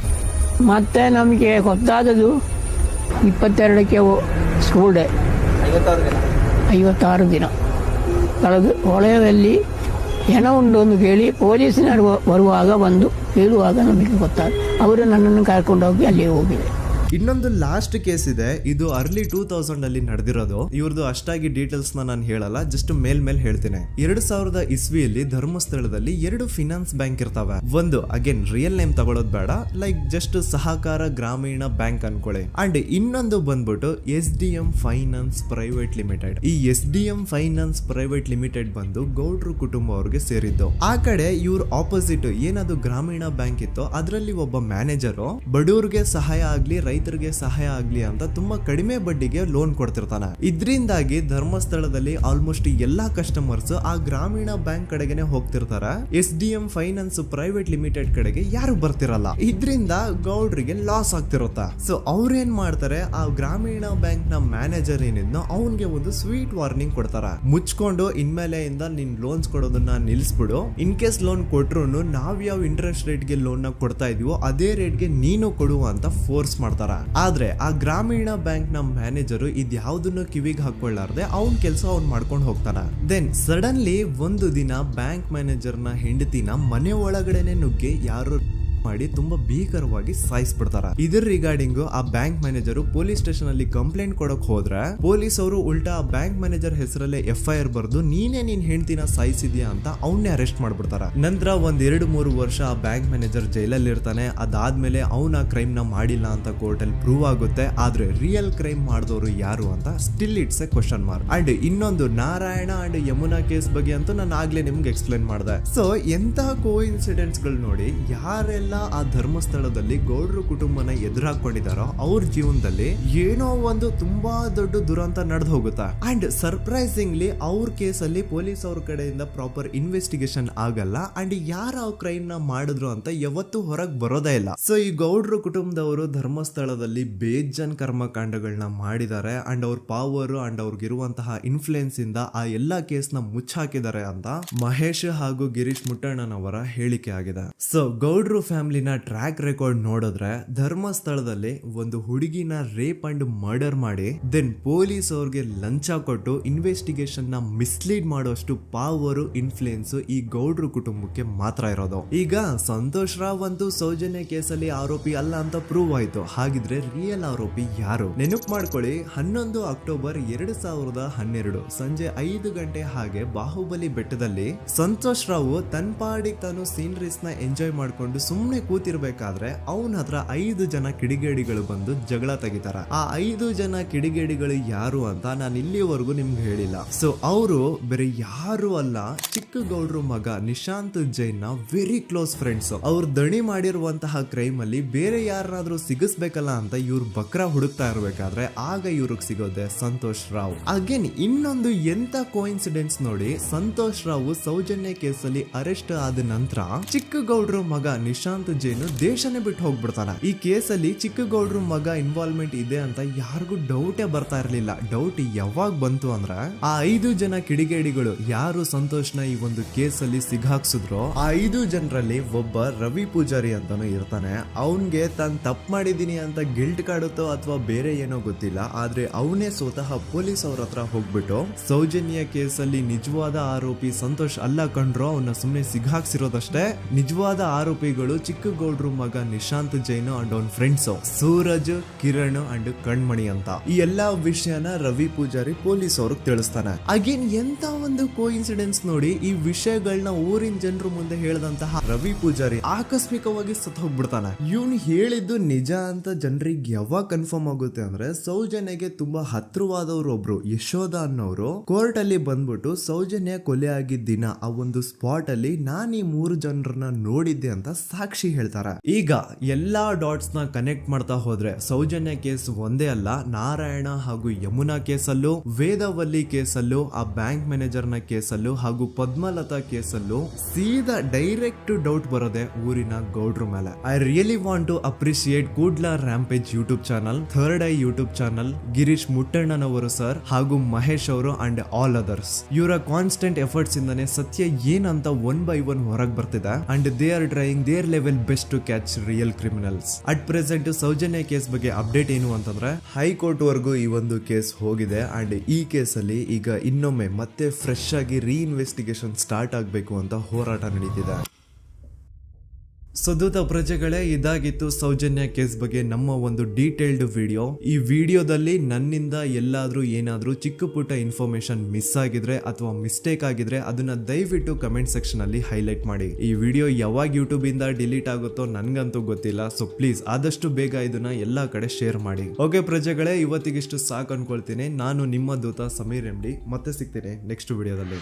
ಮತ್ತೆ ನಮಗೆ ಗೊತ್ತಾದದು 22ಕ್ಕೆ ಸ್ಕೂಲ್ ಡೇ 56 ದಿನ ಕಳೆದು ಹೊಳೆಯಲ್ಲಿ ಹೆಣ ಉಂಡು ಅಂತ ಕೇಳಿ ಪೊಲೀಸಿನವರು ಬರುವಾಗ ಬಂದು ಹೇಳುವಾಗ ನಮಗೆ ಗೊತ್ತಾದ. ಅವರು ನನ್ನನ್ನು ಕರ್ಕೊಂಡು ಹೋಗಿ ಅಲ್ಲಿ ಹೋಗಿದೆ. ಇನ್ನೊಂದು ಲಾಸ್ಟ್ ಕೇಸ್ ಇದೆ, ಇದು ಅರ್ಲಿ 2000 ಅಲ್ಲಿ ನಡೆದಿರೋದು. ಇವ್ರದ್ದು ಅಷ್ಟಾಗಿ ಡೀಟೇಲ್ಸ್ ನಾನು ಹೇಳಲ್ಲ, ಜಸ್ಟ್ ಮೇಲ್ ಹೇಳ್ತೇನೆ. 2000 ಇಸ್ವಿಯಲ್ಲಿ ಧರ್ಮಸ್ಥಳದಲ್ಲಿ 2 ಫಿನಾನ್ಸ್ ಬ್ಯಾಂಕ್ ಇರ್ತಾವೆ. ಒಂದು ಅಗೇನ್ ರಿಯಲ್ ನೇಮ್ ತಗೊಳ್ಳೋದು ಬೇಡ, ಲೈಕ್ ಜಸ್ಟ್ ಸಹಕಾರ ಗ್ರಾಮೀಣ ಬ್ಯಾಂಕ್ ಅನ್ಕೊಳ್ಳಿ. ಅಂಡ್ ಇನ್ನೊಂದು ಬಂದ್ಬಿಟ್ಟು SDM ಫೈನಾನ್ಸ್ ಪ್ರೈವೇಟ್ ಲಿಮಿಟೆಡ್. ಈ SDM ಫೈನಾನ್ಸ್ ಪ್ರೈವೇಟ್ ಲಿಮಿಟೆಡ್ ಬಂದು ಗೌಡ್ರು ಕುಟುಂಬ ಅವ್ರಿಗೆ ಸೇರಿದ್ದು. ಆ ಕಡೆ ಇವ್ರ ಆಪೋಸಿಟ್ ಏನದು ಗ್ರಾಮೀಣ ಬ್ಯಾಂಕ್ ಇತ್ತು, ಅದರಲ್ಲಿ ಒಬ್ಬ ಮ್ಯಾನೇಜರು ಬಡವ್ರಿಗೆ ಸಹಾಯ ಆಗ್ಲಿ ರೈತರಿಗೆ ಸಹಾಯ ಆಗ್ಲಿ ಅಂತ ತುಂಬಾ ಕಡಿಮೆ ಬಡ್ಡಿಗೆ ಲೋನ್ ಕೊಡ್ತಿರ್ತಾನೆ. ಇದ್ರಿಂದಾಗಿ ಧರ್ಮಸ್ಥಳದಲ್ಲಿ ಆಲ್ಮೋಸ್ಟ್ ಎಲ್ಲಾ ಕಸ್ಟಮರ್ಸ್ ಆ ಗ್ರಾಮೀಣ ಬ್ಯಾಂಕ್ ಕಡೆಗೆ ಹೋಗ್ತಿರ್ತಾರೆ. SDM ಫೈನಾನ್ಸ್ ಪ್ರೈವೇಟ್ ಲಿಮಿಟೆಡ್ ಕಡೆಗೆ ಯಾರು ಬರ್ತಿರಲ್ಲ. ಇದ್ರಿಂದ ಗೌಡ್ರಿಗೆ ಲಾಸ್ ಆಗ್ತಿರುತ್ತಾ. ಸೊ ಅವ್ರೇನ್ ಮಾಡ್ತಾರೆ, ಆ ಗ್ರಾಮೀಣ ಬ್ಯಾಂಕ್ ನ ಮ್ಯಾನೇಜರ್ ಏನಿದ್ನೋ ಅವನ್ಗೆ ಒಂದು ಸ್ವೀಟ್ ವಾರ್ನಿಂಗ್ ಕೊಡ್ತಾರ. ಮುಚ್ಕೊಂಡು ಇನ್ಮೇಲೆ ಇಂದ ನಿನ್ ಲೋನ್ಸ್ ಕೊಡೋದನ್ನ ನಿಲ್ಸ್ಬಿಡು. ಇನ್ ಕೇಸ್ ಲೋನ್ ಕೊಟ್ರು ನಾವ್ ಯಾವ ಇಂಟ್ರೆಸ್ಟ್ ರೇಟ್ ಗೆ ಲೋನ್ ನ ಕೊಡ್ತಾ ಇದೀವೋ ಅದೇ ರೇಟ್ ಗೆ ನೀನು ಕೊಡುವ ಅಂತ ಫೋರ್ಸ್ ಮಾಡ್ತಾರ. ಆದ್ರೆ ಆ ಗ್ರಾಮೀಣ ಬ್ಯಾಂಕ್ ನ ಮ್ಯಾನೇಜರ್ ಇದ್ಯಾವುದನ್ನು ಕಿವಿಗೆ ಹಾಕೊಳ್ಳಾರ್ದೆ ಅವ್ನ್ ಕೆಲಸ ಅವ್ನ್ ಮಾಡ್ಕೊಂಡು ಹೋಗ್ತಾನ. ದೆನ್ ಸಡನ್ಲಿ ಒಂದು ದಿನ ಬ್ಯಾಂಕ್ ಮ್ಯಾನೇಜರ್ ನ ಹೆಂಡತಿನ ಮನೆ ಒಳಗಡೆನೆ ನುಗ್ಗಿ ಯಾರು ಮಾಡಿ ತುಂಬಾ ಭೀಕರವಾಗಿ ಸಾಯಿಸ್ಬಿಡ್ತಾರ. ಇದರ ರಿಗಾರ್ಡಿಂಗ್ ಆ ಬ್ಯಾಂಕ್ ಮ್ಯಾನೇಜರ್ ಪೊಲೀಸ್ ಸ್ಟೇಷನ್ ಅಲ್ಲಿ ಕಂಪ್ಲೇಂಟ್ ಕೊಡಕ್ ಹೋದ್ರೆ ಪೊಲೀಸ್ ಅವರು ಉಲ್ಟಾ ಆ ಬ್ಯಾಂಕ್ ಮ್ಯಾನೇಜರ್ ಹೆಸರಲ್ಲೇ FIR ಬರ್ದು ನೀನೇ ನಿನ್ ಹೆಂಡತಿನ ಸಾಯಿಸಿದ್ಯಾ ಅಂತ ಅವನ್ನೇ ಅರೆಸ್ಟ್ ಮಾಡ್ಬಿಡ್ತಾರ. ನಂತರ ಒಂದ್ 2-3 ವರ್ಷ ಆ ಬ್ಯಾಂಕ್ ಮ್ಯಾನೇಜರ್ ಜೈಲಲ್ಲಿ ಇರ್ತಾನೆ. ಅದಾದ್ಮೇಲೆ ಅವನ ಕ್ರೈಮ್ ನ ಮಾಡಿಲ್ಲ ಅಂತ ಕೋರ್ಟ್ ಅಲ್ಲಿ ಪ್ರೂವ್ ಆಗುತ್ತೆ. ಆದ್ರೆ ರಿಯಲ್ ಕ್ರೈಮ್ ಮಾಡಿದವರು ಯಾರು ಅಂತ still it's A question mark. And ಇನ್ನೊಂದು ನಾರಾಯಣ ಅಂಡ್ ಯಮುನಾ ಕೇಸ್ ಬಗ್ಗೆ ಅಂತೂ ನಾನು ಆಗ್ಲೇ ನಿಮ್ಗೆ ಎಕ್ಸ್ಪ್ಲೇನ್ ಮಾಡಿದೆ. ಸೊ ಎಂತ ಕೋ ಇನ್ಸಿಡೆಂಟ್ಸ್ ಗಳು ನೋಡಿ, ಯಾರೆಲ್ಲ ಆ ಧರ್ಮಸ್ಥಳದಲ್ಲಿ ಗೌಡ್ರು ಕುಟುಂಬನ ಎದುರಾಕೊಂಡಿದಾರೋ ಅವ್ರ ಜೀವನದಲ್ಲಿ ಏನೋ ಒಂದು ತುಂಬಾ ದೊಡ್ಡ ದುರಂತ ನಡೆದು ಹೋಗುತ್ತಾ. ಅಂಡ್ ಸರ್ಪ್ರೈಸಿಂಗ್ಲಿ ಅವ್ರ ಕೇಸಲ್ಲಿ ಪೊಲೀಸ್ ಅವ್ರ ಕಡೆಯಿಂದ ಪ್ರಾಪರ್ ಇನ್ವೆಸ್ಟಿಗೇಷನ್ ಆಗಲ್ಲ. ಅಂಡ್ ಯಾರ ಆ ಕ್ರೈಮ್ ನ ಮಾಡಿದ್ರು ಅಂತ ಯಾವತ್ತೂ ಹೊರಗೆ ಬರೋದೇ ಇಲ್ಲ. ಸೊ ಈ ಗೌಡ್ರು ಕುಟುಂಬದವರು ಧರ್ಮಸ್ಥಳದಲ್ಲಿ ಬೇಜನ್ ಕರ್ಮಕಾಂಡಗಳನ್ನ ಮಾಡಿದ್ದಾರೆ. ಅಂಡ್ ಅವ್ರ ಪವರ್ ಅಂಡ್ ಅವ್ರಿಗಿರುವಂತಹ ಇನ್ಫ್ಲೂಯೆನ್ಸ್ ಇಂದ ಆ ಎಲ್ಲಾ ಕೇಸ್ ನ ಮುಚ್ಚಾಕಿದ್ದಾರೆ ಅಂತ ಮಹೇಶ್ ಹಾಗೂ ಗಿರೀಶ್ ಮುಟ್ಟಣ್ಣನವರ ಹೇಳಿಕೆ ಆಗಿದೆ. ಸೊ ಗೌಡ್ರು ಫ್ಯಾಮಿಲಿನ ಟ್ರ್ಯಾಕ್ ರೆಕಾರ್ಡ್ ನೋಡಿದ್ರೆ ಧರ್ಮಸ್ಥಳದಲ್ಲಿ ಒಂದು ಹುಡುಗಿನ ರೇಪ್ ಅಂಡ್ ಮರ್ಡರ್ ಮಾಡಿ ದೆನ್ ಪೊಲೀಸ್ ಅವ್ರಿಗೆ ಲಂಚ ಕೊಟ್ಟು ಇನ್ವೆಸ್ಟಿಗೇಷನ್ ನ ಮಿಸ್ಲೀಡ್ ಮಾಡೋಷ್ಟು ಪವರ್ ಇನ್ಫ್ಲೂಯೆನ್ಸ್ ಈ ಗೌಡ್ರು ಕುಟುಂಬಕ್ಕೆ ಮಾತ್ರ ಇರೋದು. ಈಗ ಸಂತೋಷ್ ರಾವ್ ಅಂತೂ ಸೌಜನ್ಯ ಕೇಸಲ್ಲಿ ಆರೋಪಿ ಅಲ್ಲ ಅಂತ ಪ್ರೂವ್ ಆಯ್ತು. ಹಾಗಿದ್ರೆ ರಿಯಲ್ ಆರೋಪಿ ಯಾರು? ನೆನಪು ಮಾಡ್ಕೊಳ್ಳಿ, 11 ಅಕ್ಟೋಬರ್ 2012 ಸಂಜೆ 5 ಗಂಟೆ ಹಾಗೆ ಬಾಹುಬಲಿ ಬೆಟ್ಟದಲ್ಲಿ ಸಂತೋಷ್ ರಾವ್ ತನ್ನ ಪಾಡಿಗೆ ತಾನು ಸೀನರೀಸ್ ನ ಎಂಜಾಯ್ ಮಾಡ್ಕೊಂಡು ಸುಮ್ನೆ ಕೂತಿರ್ಬೇಕಾದ್ರೆ ಅವನ ಹತ್ರ 5 ಜನ ಕಿಡಿಗೇಡಿಗಳು ಬಂದು ಜಗಳ ತೆಗಿತಾರ. ಆ 5 ಜನ ಕಿಡಿಗೇಡಿಗಳು ಯಾರು ಅಂತ ನಾನು ಇಲ್ಲಿವರೆಗೂ ನಿಮ್ಗೆ ಹೇಳಿಲ್ಲ. ಸೊ ಅವರು ಬೇರೆ ಯಾರು ಅಲ್ಲ, ಚಿಕ್ಕ ಗೌಡ್ರು ಮಗ ನಿಶಾಂತ್ ಜೈನ್ ನ ವೆರಿ ಕ್ಲೋಸ್ ಫ್ರೆಂಡ್ಸ್. ಅವ್ರು ದಣಿ ಮಾಡಿರುವಂತಹ ಕ್ರೈಮ್ ಅಲ್ಲಿ ಬೇರೆ ಯಾರಾದ್ರೂ ಸಿಗಿಸ್ಬೇಕಲ್ಲ ಅಂತ ಇವ್ರು ಬಕ್ರ ಹುಡುಕ್ತಾ ಇರ್ಬೇಕಾದ್ರೆ ಆಗ ಇವ್ರಿಗೆ ಸಿಗೋದೆ ಸಂತೋಷ್ ರಾವ್. ಅಗೇನ್ ಇನ್ನೊಂದು ಎಂತ ಕೋಇನ್ಸಿಡೆನ್ಸ್ ನೋಡಿ, ಸಂತೋಷ್ ರಾವ್ ಸೌಜನ್ಯ ಕೇಸಲ್ಲಿ ಅರೆಸ್ಟ್ ಆದ ನಂತರ ಚಿಕ್ಕ ಗೌಡ್ರು ಮಗ ನಿಶಾಂತ್ ಜೈನ್ ದೇಶನೇ ಬಿಟ್ಟು ಹೋಗ್ಬಿಡ್ತಾನೆ. ಈ ಕೇಸಲ್ಲಿ ಚಿಕ್ಕ ಗೌಡ್ರು ಮಗ ಇನ್ವಾಲ್ವ್ಮೆಂಟ್ ಇದೆ ಅಂತ ಯಾರಿಗೂ ಡೌಟೇ ಬರ್ತಾ ಇರ್ಲಿಲ್ಲ. ಡೌಟ್ ಯಾವಾಗ ಬಂತು ಅಂದ್ರೆ ಆ 5 ಜನ ಕಿಡಿಗೇಡಿಗಳು ಯಾರು ಸಂತೋಷ್ನ ಈ ಒಂದು ಕೇಸಲ್ಲಿ ಸಿಗಾಕ್ಸಿದ್ರು ಆ 5 ಜನರಲ್ಲಿ ಒಬ್ಬ ರವಿ ಪೂಜಾರಿ ಅಂತಾನು ಇರ್ತಾನೆ. ಅವನ್ಗೆ ತಾನು ತಪ್ಪು ಮಾಡಿದೀನಿ ಅಂತ ಗಿಲ್ಟ್ ಕಾಡುತ್ತೋ ಅಥವಾ ಬೇರೆ ಏನೋ ಗೊತ್ತಿಲ್ಲ. ಆದ್ರೆ ಅವನೇ ಸ್ವತಃ ಪೊಲೀಸ್ ಅವ್ರ ಹತ್ರ ಹೋಗ್ಬಿಟ್ಟು ಸೌಜನ್ಯ ಕೇಸಲ್ಲಿ ನಿಜವಾದ ಆರೋಪಿ ಸಂತೋಷ್ ಅಲ್ಲ ಕಂಡ್ರು, ಅವನ್ನ ಸುಮ್ನೆ ಸಿಗಾಕ್ಸಿರೋದಷ್ಟೇ, ನಿಜವಾದ ಆರೋಪಿಗಳು ಚಿಕ್ಕ ಗೌಡ್ರು ಮಗ ನಿಶಾಂತ್ ಜೈನ್ ಅಂಡ್ ಅವನ್ ಫ್ರೆಂಡ್ಸ್ ಸೂರಜ್, ಕಿರಣ್ ಅಂಡ್ ಕಣ್ಮಣಿ ಅಂತ. ಈ ಎಲ್ಲಾ ವಿಷಯನ ರವಿ ಪೂಜಾರಿ ಪೊಲೀಸ್ ಅವ್ರಿಗೆ ತಿಳಿಸ್ತಾನೆ. ಅಗೇನ್ ಎಂತ ಒಂದು ಕೋಇನ್ಸಿಡೆನ್ಸ್ ನೋಡಿ, ಈ ವಿಷಯಗಳನ್ನ ಊರಿನ ಜನರು ಮುಂದೆ ಹೇಳಿದಂತಹ ರವಿ ಪೂಜಾರಿ ಆಕಸ್ಮಿಕವಾಗಿ ಸತ್ ಹೋಗ್ಬಿಡ್ತಾನೆ. ಇವನು ಹೇಳಿದ್ದು ನಿಜ ಅಂತ ಜನರಿಗೆ ಯಾವಾಗ ಕನ್ಫರ್ಮ್ ಆಗುತ್ತೆ ಅಂದ್ರೆ ಸೌಜನ್ಯಗೆ ತುಂಬಾ ಹತ್ರವಾದವ್ರು ಒಬ್ರು ಯಶೋಧ ಅನ್ನೋರು ಕೋರ್ಟ್ ಅಲ್ಲಿ ಬಂದ್ಬಿಟ್ಟು ಸೌಜನ್ಯ ಕೊಲೆ ಆಗಿದ್ದ ದಿನ ಆ ಒಂದು ಸ್ಪಾಟ್ ಅಲ್ಲಿ ನಾನು ಈ 3 ಜನರನ್ನ ನೋಡಿದ್ದೆ ಅಂತ ಸಾಕ್ಷಿ ಹೇಳ್ತಾರೆ. ಈಗ ಎಲ್ಲಾ ಡಾಟ್ಸ್ ನ ಕನೆಕ್ಟ್ ಮಾಡ್ತಾ ಹೋದ್ರೆ ಸೌಜನ್ಯ ಕೇಸ್ ಒಂದೇ ಅಲ್ಲ, ನಾರಾಯಣ ಹಾಗೂ ಯಮುನಾ ಕೇಸಲ್ಲೂ, ವೇದವಲ್ಲಿ ಕೇಸಲ್ಲೂ, ಆ ಬ್ಯಾಂಕ್ ಮ್ಯಾನೇಜರ್ ನ ಕೇಸಲ್ಲೂ ಹಾಗೂ ಪದ್ಮಲತಾ ಕೇಸಲ್ಲೂ ಸೀದಾ ಡೈರೆಕ್ಟ್ ಡೌಟ್ ಬರೋದೆ ಊರಿನ ಗೌಡ್ರ ಮೇಲೆ. I really want to appreciate Kudla rampage YouTube channel, third eye YouTube channel, Girish ಮುಟ್ಟಣ್ಣನವರು ಸರ್ ಹಾಗೂ ಮಹೇಶ್ ಅವರು ಅಂಡ್ ಆಲ್ ಅದರ್ಸ್. ಇವರ ಕಾನ್ಸ್ಟೆಂಟ್ ಎಫರ್ಟ್ಸ್ ಇಂದಾನೆ ಸತ್ಯ ಏನಂತ 1 by 1 ಹೊರಗೆ ಬರ್ತಿದೆ and they are trying their level best to catch real criminals. At present Soujanya case ಬಗ್ಗೆ ಅಪ್ಡೇಟ್ ಏನು ಅಂತಂದ್ರೆ ಹೈಕೋರ್ಟ್ ವರೆಗೂ ಈ ಒಂದು ಕೇಸ್ ಹೋಗಿದೆ ಅಂಡ್ ಈ ಕೇಸಲ್ಲಿ ಈಗ ಇನ್ನೊಮ್ಮೆ ಮತ್ತೆ ಫ್ರೆಶ್ ಆಗಿ ರೀಇನ್ವೆಸ್ಟಿಗೇಷನ್ ಸ್ಟಾರ್ಟ್ ಆಗಬೇಕು ಅಂತ ಹೋರಾಟ ನಡೀತಿದೆ. ಸದುತ ಪ್ರಜೆಗಳೇ, ಇದಾಗಿತ್ತು ಸೌಜನ್ಯ ಕೇಸ್ ಬಗ್ಗೆ ನಮ್ಮ ಒಂದು ಡೀಟೇಲ್ಡ್ ವಿಡಿಯೋ. ಈ ವಿಡಿಯೋದಲ್ಲಿ ನನ್ನಿಂದ ಎಲ್ಲಾದ್ರೂ ಏನಾದ್ರೂ ಚಿಕ್ಕ ಪುಟ್ಟ ಇನ್ಫಾರ್ಮೇಶನ್ ಮಿಸ್ ಆಗಿದ್ರೆ ಅಥವಾ ಮಿಸ್ಟೇಕ್ ಆಗಿದ್ರೆ ಅದನ್ನ ದಯವಿಟ್ಟು ಕಮೆಂಟ್ ಸೆಕ್ಷನ್ ಅಲ್ಲಿ ಹೈಲೈಟ್ ಮಾಡಿ. ಈ ವಿಡಿಯೋ ಯಾವಾಗ ಯೂಟ್ಯೂಬ್ ಇಂದ ಡಿಲೀಟ್ ಆಗುತ್ತೋ ನನ್ಗಂತೂ ಗೊತ್ತಿಲ್ಲ. ಸೊ ಪ್ಲೀಸ್ ಆದಷ್ಟು ಬೇಗ ಇದನ್ನ ಎಲ್ಲಾ ಕಡೆ ಶೇರ್ ಮಾಡಿ. ಓಕೆ ಪ್ರಜೆಗಳೇ, ಇವತ್ತಿಗಿಷ್ಟು ಸಾಕು ಅನ್ಕೊಳ್ತೀನಿ. ನಾನು ನಿಮ್ಮ ದೂತ ಸಮೀರ್ MD. ಮತ್ತೆ ಸಿಗ್ತೀನಿ ನೆಕ್ಸ್ಟ್ ವಿಡಿಯೋದಲ್ಲಿ.